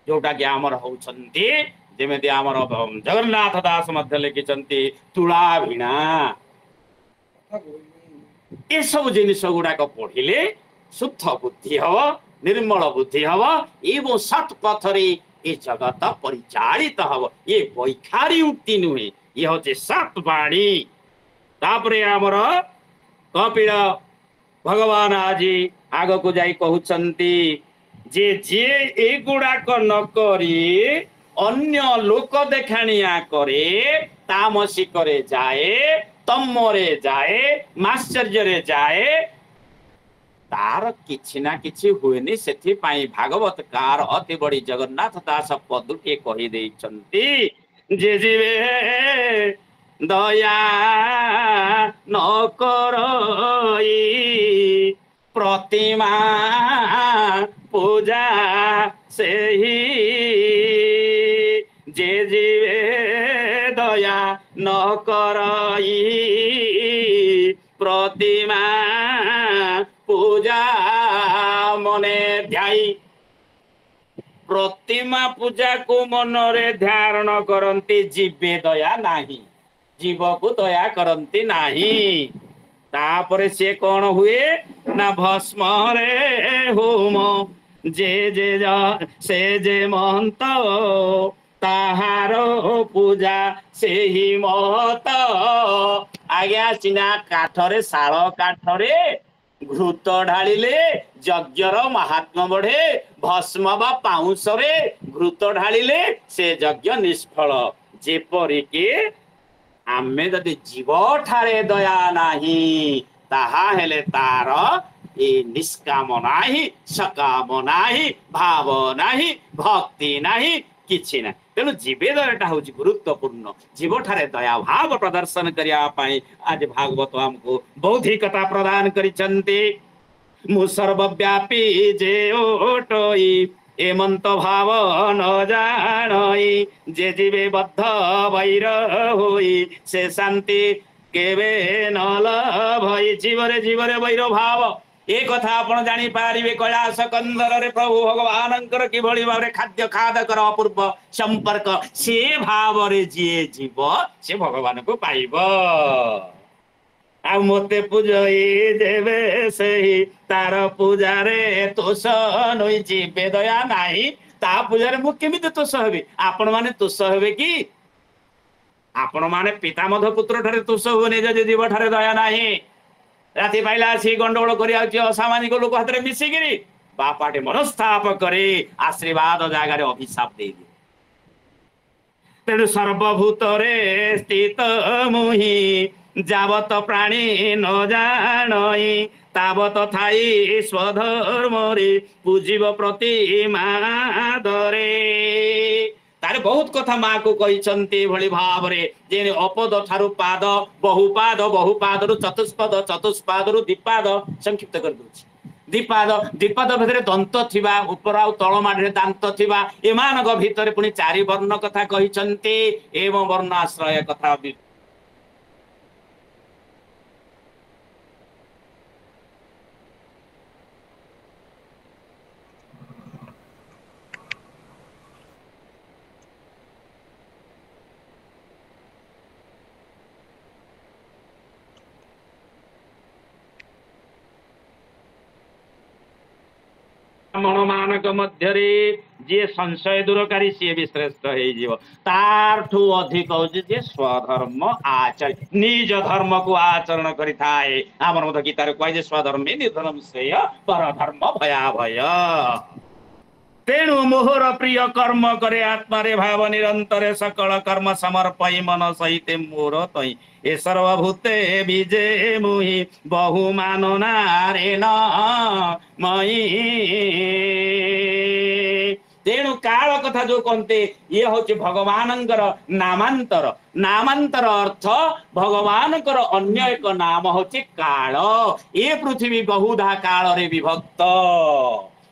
जोटा कि आमर होउछन्ति जेमेति आमर जगन्नाथ दास मध्य लिखिछन्ति तुला भिणा ए सब जिनिस गुड़ा को पढिले शुद्ध बुद्धि हव निर्मल बुद्धि हव एवं सत पथरे ए जगत परिचालित हव ये वैखारी उक्ति नुहे ये होचे सत बाणी तापरे आमर कपिल भगवान आजी आग को जाई कहउछन्ति जे जे एगुड़ाक न करी अन्य लोक देखाणिया करे तामसी करे जाए तमरे जाए माश्चर्य रे जाए तार किछि ना किछि हुएनी सेथि पाई भागवत कार अति बड़ी जगन्नाथ दास पदुटे कहि देइछन्ति जे जीवे दया न करई प्रतिमा पूजा से ही जे जीवे दया न करई प्रतिमा पूजा मने ध्याई प्रतिमा पूजा को मनरे धारण करंती जीवे दया नाही जीव को दया करंती नाही तापरे से कौन हुए ना भस्म रे होम जे जे से जे महंत ताहार पूजा से ही महत आज्ञा चिना काठरे शाल काठरे घृत ढालिले यज्ञर महात्मा बढ़े भस्म बा पाउंसरे घृत ढालिले से यज्ञ निष्फल जेपरिके आमे जदि जीव ठारे दया नाही ताहा हेले तार ए निष्काम नाही सकाम नाही भाव नाही भक्ति नाही किछि ना तेणु जीवे दयाटा हूँ गुरुत्वपूर्ण जीव ठारे दया भाव प्रदर्शन करिया पाई आज भागवत हमको बौद्धिकता प्रदान करिसंती मु सर्वव्यापी जे ओटोई एमंत भाव न जानई जे जीवे बद्ध वैर होई से शांति केवे न लभई जीवरे जीवरे वैर भाव ए कथा आपण जानी पारिबे कैलाश कंदर रे प्रभु भगवानंकर किभଳି भाबरे खाद्य खादकर अपूर्व संपर्क से भाव रे जिए जीव से भगवान को पाइबो आ मते पूजई देवे सही तार पूजा रे तोष नई जीवे दया नाही ता पूजा रे मु केमिते तोष हेबे आपण माने तोष हेबे कि आपण माने पिता मध पुत्र ठारे तोष होने जे जीव ठारे दया नाही राति पाइला सी गंडगोल करिया असामाजिक लोक हाथ में मिसिकी बापाटे मनस्ताप करे आशीर्वाद जगार अभिशाप दे दिए तेणु सर्वभूत रे स्थित मुहि जावत प्राणी न जानई तावत थाई स्वधर्म रे पूजिब प्रतिमा दरे तारे बहुत कथा माँ को कही भली भाव रे जे अपद ठारू पाद बहुपाद रु चतुष्पद चतुष्पाद रु द्विपाद संक्षिप्त कर दूची द्विपाद भितर दंत थिबा ऊपर आ तळ माडे दांत थिबा एमानक भितर पुनी चारि वर्ण कथा कहिसंती एवं वर्णाश्रय कथा ବ୍ରାହ୍ମଣ ମାନଙ୍କ ମଧ୍ୟରେ ଯିଏ ସଂଶୟ ଦୂରକାରୀ ସିଏ ବି ଶ୍ରେଷ୍ଠ ହେଇଯିବ। ତାଠୁ ଅଧିକ ହଉଛି ଯେ ସ୍ୱଧର୍ମ ଆଚରଣ, ନିଜ ଧର୍ମକୁ ଆଚରଣ କରିଥାଏ। ଆମର ମଧ୍ୟ ଗୀତାରେ କୁହାଯାଏ ସ୍ୱଧର୍ମେ ନିର୍ଧର୍ମ ଶ୍ରେୟ ପରଧର୍ମ ଭୟାଭୟ। ତେଣୁ ମୋହର ପ୍ରିୟ କର୍ମ କରେ ଆତ୍ମାରେ ଭାବ ନିରନ୍ତରେ, ସକଳ କର୍ମ ସମର୍ପଇ ମନ ସହିତେ ମୋର ତଇ ଏ ସର୍ବଭୂତେ ବିଜେ ମୁହି ବହୁମାନ ନାରେଣ ମଇ। ତେଣୁ କାଳ କଥା ଯୋଉ କହନ୍ତି ଇଏ ହଉଛି ଭଗବାନଙ୍କର ନାମାନ୍ତର। ନାମାନ୍ତର ଅର୍ଥ ଭଗବାନଙ୍କର ଅନ୍ୟ ଏକ ନାମ ହଉଛି କାଳ। ଏ ପୃଥିବୀ ବହୁଧା କାଳରେ ବିଭକ୍ତ।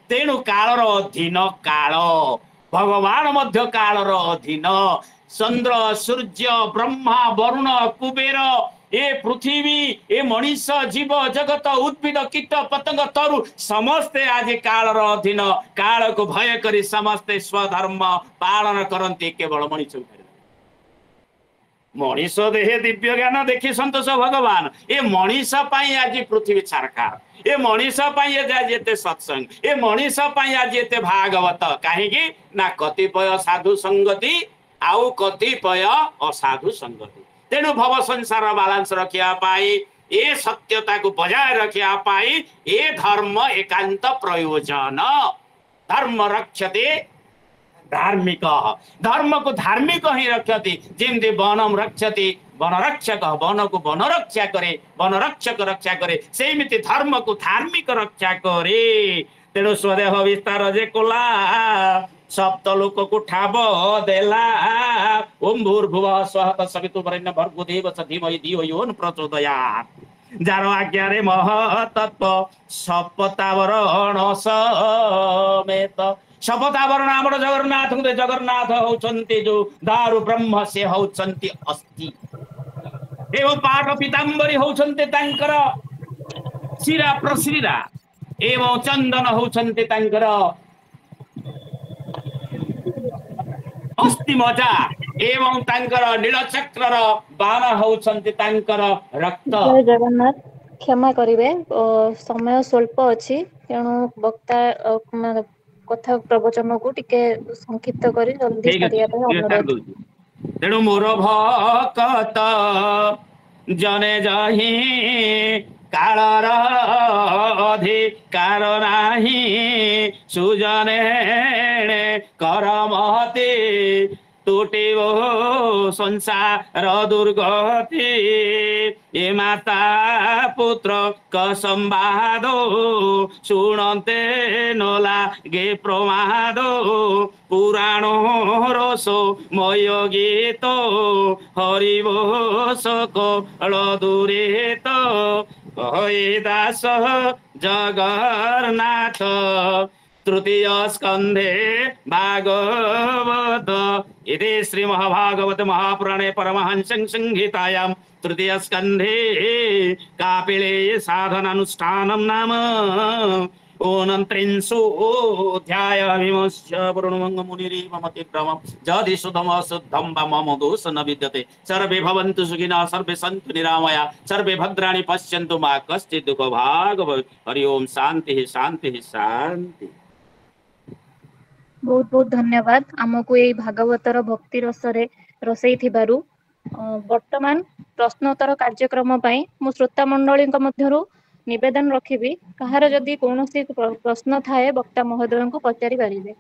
ତେଣୁ କାଳର ଅଧୀନ କାଳ, ଭଗବାନ ମଧ୍ୟ କାଳର ଅଧୀନ। ଚନ୍ଦ୍ର, ସୂର୍ଯ୍ୟ, ବ୍ରହ୍ମା, ବରୁଣ, କୁବେର, ଏ ପୃଥିବୀ, ଏ ମଣିଷ, ଜୀବ ଜଗତ, ଉଦ୍ଭିଦ, କୀଟ ପତଙ୍ଗ, ତରୁ ସମସ୍ତେ ଆଜି କାଳର ଅଧୀନ। କାଳକୁ ଭୟ କରି ସମସ୍ତେ ସ୍ୱଧର୍ମ ପାଳନ କରନ୍ତି। କେବଳ ମଣିଷ ମଣିଷ ଦେହେ ଦିବ୍ୟ ଜ୍ଞାନ ଦେଖି ସନ୍ତୋଷ ଭଗବାନ। ଏ ମଣିଷ ପାଇଁ ଆଜି ପୃଥିବୀ ଛାରଖାର, ଏ ମଣିଷ ପାଇଁ ଆଜି ଏତେ ସତ୍ସଙ୍ଗ, ଏ ମଣିଷ ପାଇଁ ଆଜି ଏତେ ଭାଗବତ। କାହିଁକି ନା କତିପୟ ସାଧୁ ସଙ୍ଗତି ଆଉ କତିପୟ ଅସାଧୁ ସଙ୍ଗତି। ତେଣୁ ଭବ ସଂସାର ବାଲାନ୍ସ ରଖିବା ପାଇଁ, ଏ ସତ୍ୟତାକୁ ବଜାୟ ରଖିବା ପାଇଁ ଏ ଧର୍ମ ଏକାନ୍ତ ପ୍ରୟୋଜନ। ଧର୍ମ ରକ୍ଷତେ ଧାର୍ମିକ, ଧର୍ମକୁ ଧାର୍ମିକ ହିଁ ରକ୍ଷତି। ଯେମିତି ବନମ ରକ୍ଷତି ବନରକ୍ଷକ, ବନକୁ ବନ ରକ୍ଷା କରେ, ବନରକ୍ଷକ ରକ୍ଷା କରେ, ସେମିତି ଧର୍ମକୁ ଧାର୍ମିକ ରକ୍ଷା କରେ। ତେଣୁ ସ୍ୱଦେହ ବିସ୍ତାର ଯେ କଲା, ସପ୍ତ ଲୋକକୁ ଠାବ ଦେଲା। ଓಂ ଭୂର୍ଭୁବଃ ସ୍ୱଃ ତତ୍ସବିତୁର୍ବରେଣ୍ୟଂ ଭର୍ଗୋ ଦେବସ୍ୟ ଧୀମହି ଧିୟୋ ୟୋ ନଃ ପ୍ରଚୋଦୟାତ୍। ଯାର ଆଜ୍ଞାରେ ମହତତ୍ଵ ଶପତାବରଣ ସମେତ। ଶପତାବରଣ ଆମର ଜଗନ୍ନାଥଙ୍କୁ, ଜଗନ୍ନାଥ ହଉଛନ୍ତି ଯୋଉ ଦାରୁ ବ୍ରହ୍ମ, ସେ ହଉଛନ୍ତି ଅସ୍ଥି। ଏବଂ ପାଠ ପିତାମ୍ବରୀ ହଉଛନ୍ତି ତାଙ୍କର ଶିରା ପ୍ରଶିରା, ଏବଂ ଚନ୍ଦନ ହଉଛନ୍ତି ତାଙ୍କର ଅସ୍ଥି ମଜା, ଏବଂ ତାଙ୍କର ନୀଳଚକ୍ରର ବାଣ ହଉଛନ୍ତି ତାଙ୍କର ରକ୍ତ। ଜୟ ଜଗନ୍ନାଥ। କ୍ଷମା କରିବେ, ସମୟ ସ୍ୱଳ୍ପ ଅଛି, ତେଣୁ ବକ୍ତା କଥା ପ୍ରବଚନକୁ ଟିକେ ସଂକ୍ଷିପ୍ତ କରି ଜଲ୍ଦି ଠିକ ଅଛି, ସାରିବା ପାଇଁ ଟିକେ ସାରି ଅନୁରୋଧ। ଦଉଛି। ତେଣୁ ମୋର ଭକତ ଜନେ ଜହିଁ କାଳର ଅଧିକାର ନାହିଁ, ସୁଜନେ କର ମହତି ତୁଟିବ ସଂସାର ଦୁର୍ଗତି। ଏ ମାତା ପୁତ୍ର କ ସମ୍ବାଦ ଶୁଣନ୍ତେ ନ ଲାଗେ ପ୍ରମାଦ। ପୁରାଣ ରସ ମୟ ଗୀତ ହରିବ ସକଳ ଦୂରେତ। କହେ ଦାସ ଜଗନ୍ନାଥ ତୃତୀୟ ସ୍କନ୍ଧେ ଭାଗବତ। ଇତି ଶ୍ରୀ ମହାଭାଗବତ ମହାପୁରାଣେ ପରମହଂସ ସଂହିତାୟାं ତୃତୀୟ ସ୍କନ୍ଧେ କାପିଳେ ସାଧନାनुष्ठानं नाम ॐत्रिंशोऽध्याय विमस्य पुरुणमङ्गमुनिरीममतिभ्रमं जदि सुधम शुद्धं वा मम दोष न विद्यते। सर्वे भवन्तु सुखिनः, सर्वे सन्तु निरामया, सर्वे भद्राणि पश्यन्तु मा कश्चित् दुःखभाग् भवेत्। हरि ओम शांति शांति शांति। ବହୁତ ବହୁତ ଧନ୍ୟବାଦ ଆମକୁ ଏଇ ଭାଗବତର ଭକ୍ତି ରସରେ ରସେଇଥିବାରୁ। ବର୍ତ୍ତମାନ ପ୍ରଶ୍ନୋତ୍ତର କାର୍ଯ୍ୟକ୍ରମ ପାଇଁ ମୁଁ ଶ୍ରୋତା ମଣ୍ଡଳୀଙ୍କ ମଧ୍ୟରୁ ନିବେଦନ ରଖିବି, କାହାର ଯଦି କୌଣସି ପ୍ରଶ୍ନ ଥାଏ ବକ୍ତା ମହୋଦୟଙ୍କୁ ପଚାରି ପାରିବେ।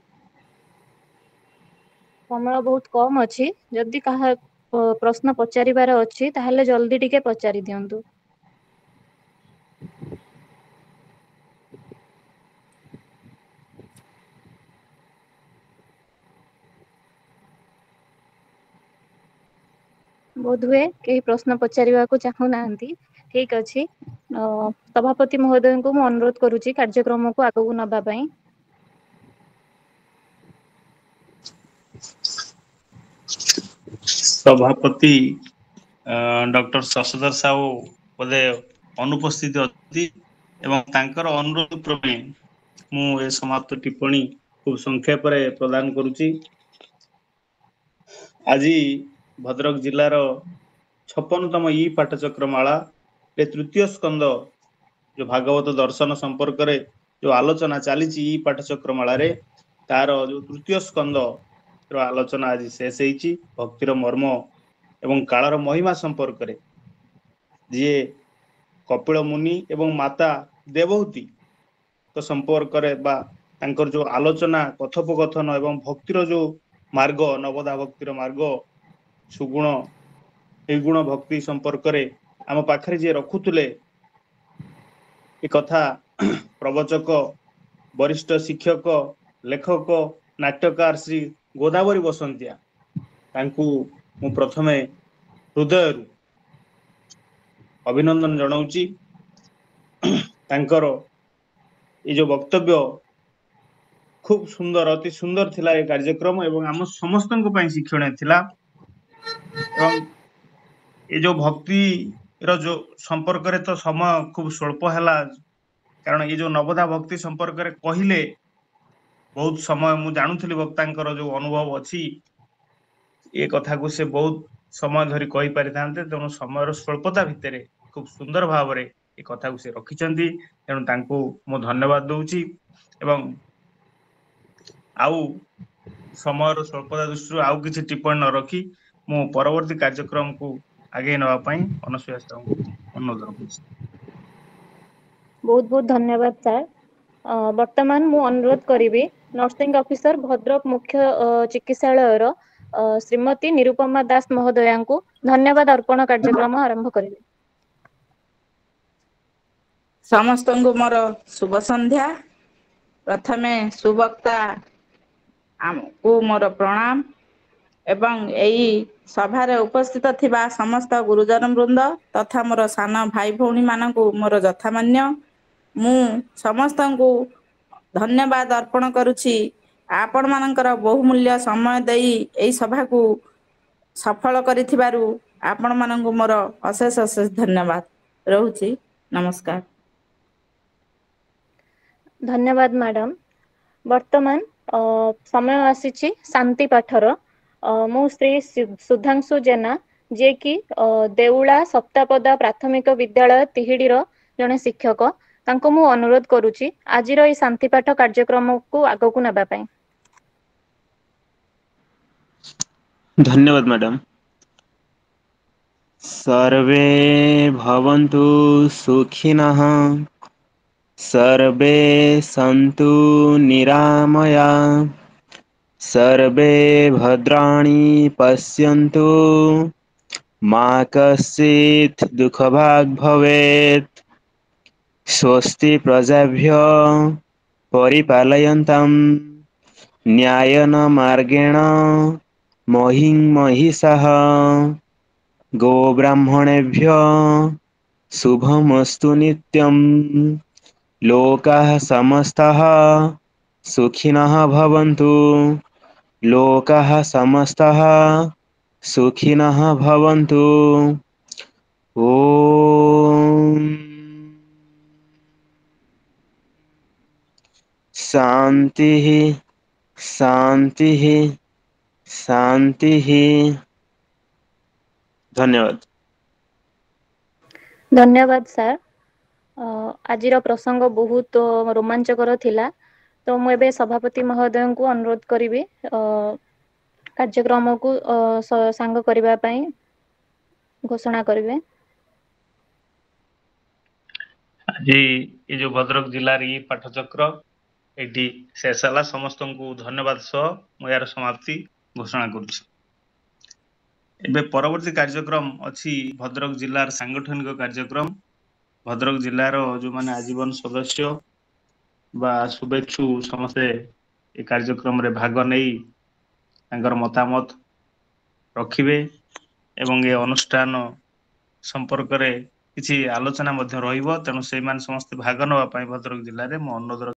ସମୟ ବହୁତ କମ ଅଛି, ଯଦି କାହା ପ୍ରଶ୍ନ ପଚାରିବାର ଅଛି ତାହେଲେ ଜଲ୍ଦି ଟିକେ ପଚାରି ଦିଅନ୍ତୁ। ବୋଧହୁଏ କେହି ପ୍ରଶ୍ନ ପଚାରିବାକୁ ଚାହୁଁନାହାନ୍ତି। ଠିକ ଅଛି, ସଭାପତି ମହୋଦୟଙ୍କୁ ମୁଁ ଅନୁରୋଧ କରୁଛି କାର୍ଯ୍ୟକ୍ରମକୁ ଆଗକୁ ନବା ପାଇଁ। ସଭାପତି ଡକ୍ଟର ଶଶଧର ସାହୁ ବୋଧେ ଅନୁପସ୍ଥିତ ଅଛନ୍ତି ଏବଂ ତାଙ୍କର ଅନୁରୋଧ କ୍ରମେ ମୁଁ ଏ ସମାପ୍ତ ଟିପ୍ପଣୀ ଖୁବ ସଂକ୍ଷେପରେ ପ୍ରଦାନ କରୁଛି। ଆଜି ଭଦ୍ରକ ଜିଲ୍ଲାର 56ତମ ଇ ପାଠଚକ୍ରମାଳା ତୃତୀୟ ସ୍କନ୍ଦ ଯୋଉ ଭାଗବତ ଦର୍ଶନ ସମ୍ପର୍କରେ जो आलोचना चली पाठचक्रमाला तार जो तृतीय स्कंद आलोचना आज शेष होती भक्तिर मर्म एवं कालर महिमा संपर्क रे जी कपिल मुनि एवं माता देवहूति तो संपर्क रे बा तांकर जो आलोचना कथोपकथन एवं भक्तिर जो मार्ग नवदा भक्तिर मार्ग सुगुण गुण भक्ति संपर्क रे आम पाखरे जे रखुतले ए कथा प्रवचक वरिष्ठ शिक्षक लेखक नाट्यकार श्री गोदावरी बसंतिया तांकू मु प्रथमे हृदय अभिनंदन जनाऊची तांकर ये जो वक्तव्य खूब सुंदर अति सुंदर थिला ये कार्यक्रम एवं आम समस्त शिक्षण थिला एवं ये जो भक्ति रो जो संपर्क रे तो समय खूब स्वल्प हैला कारण ये जो नवदा भक्ति संपर्क रे कहिले बहुत समय मु जानुथली वक्तांकर जो अनुभव अछि ये कथा को से बहुत समय धरी कहि पारि थांते तेणु समय स्वल्पता भितर खूब सुंदर भाव रे ये कथा को से रखिचंती तेणु तांको मु धन्यवाद दउची एवं आउ समय स्वल्पता दृष्टि आउ किछि टिप्पणी न रखी मु परवर्ती कार्यक्रम को आगे नवा पई अनसुया को अनुरोध रखुछि। बहुत बहुत धन्यवाद सर। वर्तमान मु अनुरोध करिबी नर्सिंग ऑफिसर भद्रक मुख्य चिकित्सालय रो श्रीमती निरुपमा दास महोदया को धन्यवाद अर्पण कार्यक्रम आरंभ करिबी। समस्त को मोर शुभ संध्या। प्रथमे सुवक्ता को मोर प्रणाम एवं यही सभारे उपस्थित थिबा समस्त गुरुजन वृंद तथा मोर सान भाई भौणी मानकु मोर यथामान्य मु समस्त को धन्यवाद अर्पण करुछि। आपण मानकर बहुमूल्य समय देई एई सभा को सफल करिथिबारु आपण मानकु मोर अशेष अशेष धन्यवाद रहुछि। नमस्कार। धन्यवाद मैडम। वर्तमान समय आसीछि शांति पाठर मु श्री सुधांशु जेना जे कि देउला सप्तापदा प्राथमिक विद्यालय तिहिडीर जने शिक्षक तांको मु अनुरोध करुछि आजिर ई शांति पाठ कार्यक्रम को आगकु नेबा पई। धन्यवाद मैडम। सर्वे भवन्तु सुखिनः सर्वे सन्तु निरामया सर्वे भद्राणि पश्यन्तु मा कश्चित् दुःखभाग् भवेत्। स्वस्ति प्रजाभ्य परिपालयन्तां न्यायेन मार्गेण महिं महिषाः गोब्राह्मणेभ्य शुभमस्तु नित्यं। लोकाः समस्ताः सुखिनः भवन्तु लोकाः समस्ताः सुखिनः भवन्तु। ओम शांतिः शांतिः शांतिः। धन्यवाद। धन्यवाद सर। आजिर प्रसंग बहुत रोमांचकर थिला तो मु एबे सभापति महोदय को अनुरोध करिबी कार्यक्रम को सांग करिबा पई घोषणा करिवे। आज ये जो भद्रक जिला रे पाठचक्र एटी शेष होला समस्त को धन्यवाद सह मु यार समाप्ति घोषणा करूछि। एबे परवर्ती कार्यक्रम अछि भद्रक जिलार सांगठनिक कार्यक्रम। भद्रक जिलार जो माने आजीवन सदस्य बा शुभेच्छु समस्ते ए कार्यक्रम रे भाग नहीं तांकर मतामत रखिबे एवं ए अनुष्ठान संपर्क रे किछि आलोचना मध्य रहिबो तेणु से मान समस्त भाग नवा पई भद्रक जिल्ला रे मो अनुरोध